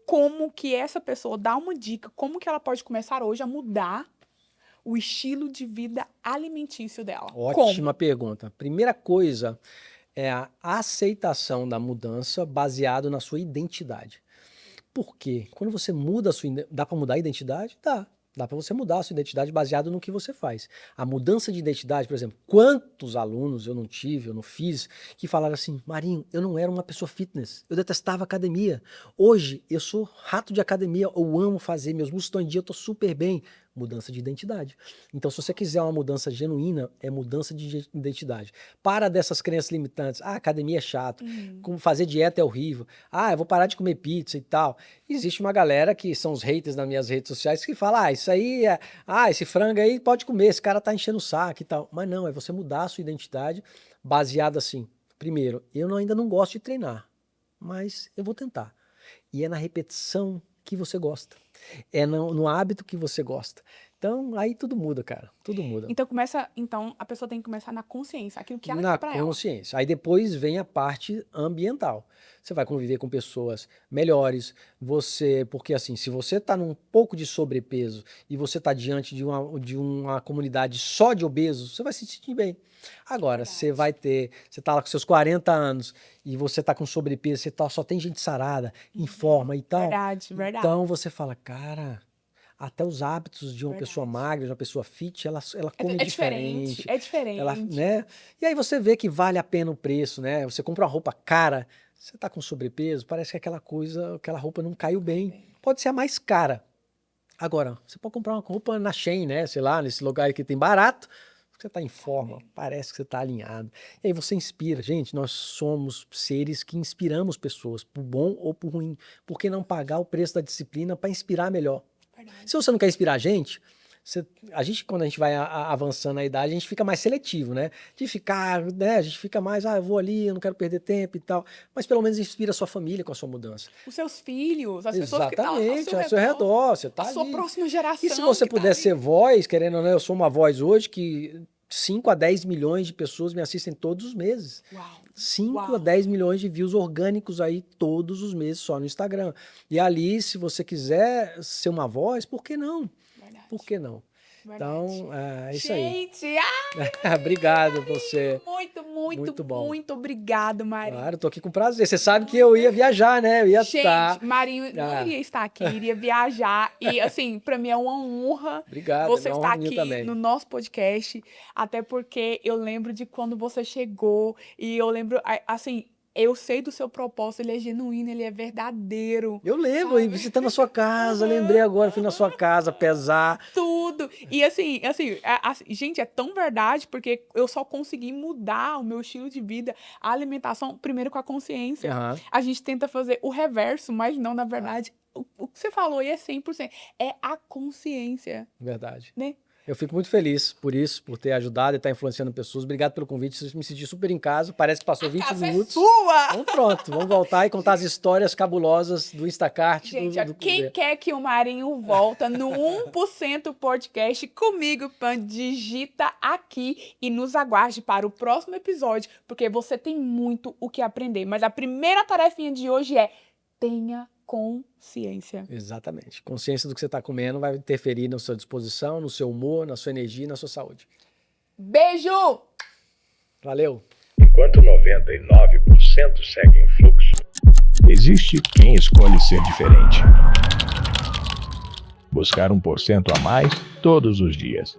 Como que essa pessoa dá uma dica, como que ela pode começar hoje a mudar o estilo de vida alimentício dela? Ótima pergunta. Primeira coisa é a aceitação da mudança baseado na sua identidade. Por quê? Quando você muda a sua... Dá para mudar a identidade? Dá. Dá para você mudar a sua identidade baseado no que você faz. A mudança de identidade, por exemplo, quantos alunos eu não fiz, que falaram assim, Marinho, eu não era uma pessoa fitness, eu detestava academia. Hoje, eu sou rato de academia, eu amo fazer, meus músculos estão em dia, eu tô super bem. Mudança de identidade. Então, se você quiser uma mudança genuína, é mudança de identidade. Para dessas crenças limitantes. Academia é chato, como fazer dieta é horrível. Eu vou parar de comer pizza e tal. Existe uma galera que são os haters nas minhas redes sociais que fala, isso aí é... esse frango aí pode comer, esse cara tá enchendo o saco e tal. Mas não, é você mudar a sua identidade baseada assim. Primeiro, eu ainda não gosto de treinar, mas eu vou tentar. E é na repetição que você gosta. É no hábito que você gosta. Então, aí tudo muda, cara. Tudo muda. Então, a pessoa tem que começar na consciência, aquilo que ela quer pra ela. Na consciência. Aí depois vem a parte ambiental. Você vai conviver com pessoas melhores, porque assim, se você tá num pouco de sobrepeso e você tá diante de uma comunidade só de obesos, você vai se sentir bem. Agora, você tá lá com seus 40 anos e você tá com sobrepeso, só tem gente sarada, em forma e tal. Verdade. Então você fala, cara, até os hábitos de uma pessoa magra, de uma pessoa fit, ela come diferente. É diferente. Ela, né? E aí você vê que vale a pena o preço, né? Você compra uma roupa cara, você tá com sobrepeso, parece que aquela roupa não caiu bem. Pode ser a mais cara. Agora, você pode comprar uma roupa na Shein, né? Sei lá, nesse lugar que tem barato, você tá em forma, parece que você tá alinhado. E aí você inspira. Gente, nós somos seres que inspiramos pessoas, por bom ou por ruim. Por que não pagar o preço da disciplina para inspirar melhor? Se você não quer inspirar a gente, quando a gente vai avançando na idade, a gente fica mais seletivo, né? A gente fica mais, eu vou ali, eu não quero perder tempo e tal. Mas pelo menos inspira a sua família com a sua mudança. Os seus filhos, as pessoas que estão ao seu redor, você tá ali. A sua próxima geração. E se você puder ser voz, querendo ou não, eu sou uma voz hoje que 5 a 10 milhões de pessoas me assistem todos os meses. Uau. 5 a 10 milhões de views orgânicos aí todos os meses só no Instagram. E ali, se você quiser ser uma voz, por que não? Verdade. Por que não? Verdade. Então, é isso aí. Gente, obrigado você. Muito bom. Muito obrigado, Marinho. Claro, tô aqui com prazer. Você sabe que eu ia viajar, né? Eu ia estar. Marinho não iria estar aqui, iria viajar. E, assim, pra mim é uma honra você estar aqui também no nosso podcast. Até porque eu lembro de quando você chegou. E eu lembro, assim, eu sei do seu propósito, ele é genuíno, ele é verdadeiro. Eu lembro, visitando a sua casa, lembrei agora, fui na sua casa pesar. Tudo. E assim, gente, é tão verdade, porque eu só consegui mudar o meu estilo de vida, a alimentação, primeiro com a consciência. A gente tenta fazer o reverso, mas não, na verdade, o que você falou aí é 100%. É a consciência. Verdade. Né? Eu fico muito feliz por isso, por ter ajudado e estar influenciando pessoas. Obrigado pelo convite. Me senti super em casa. Parece que passou 20 minutos. É sua! Então pronto, vamos voltar e contar as histórias cabulosas do Instacart. Gente, quem quer que o Marinho volta no 1% Podcast comigo, digita aqui e nos aguarde para o próximo episódio, porque você tem muito o que aprender. Mas a primeira tarefinha de hoje é: tenha consciência. Exatamente. Consciência do que você está comendo vai interferir na sua disposição, no seu humor, na sua energia e na sua saúde. Beijo! Valeu! Enquanto 99% seguem o fluxo, existe quem escolhe ser diferente. Buscar 1% a mais todos os dias.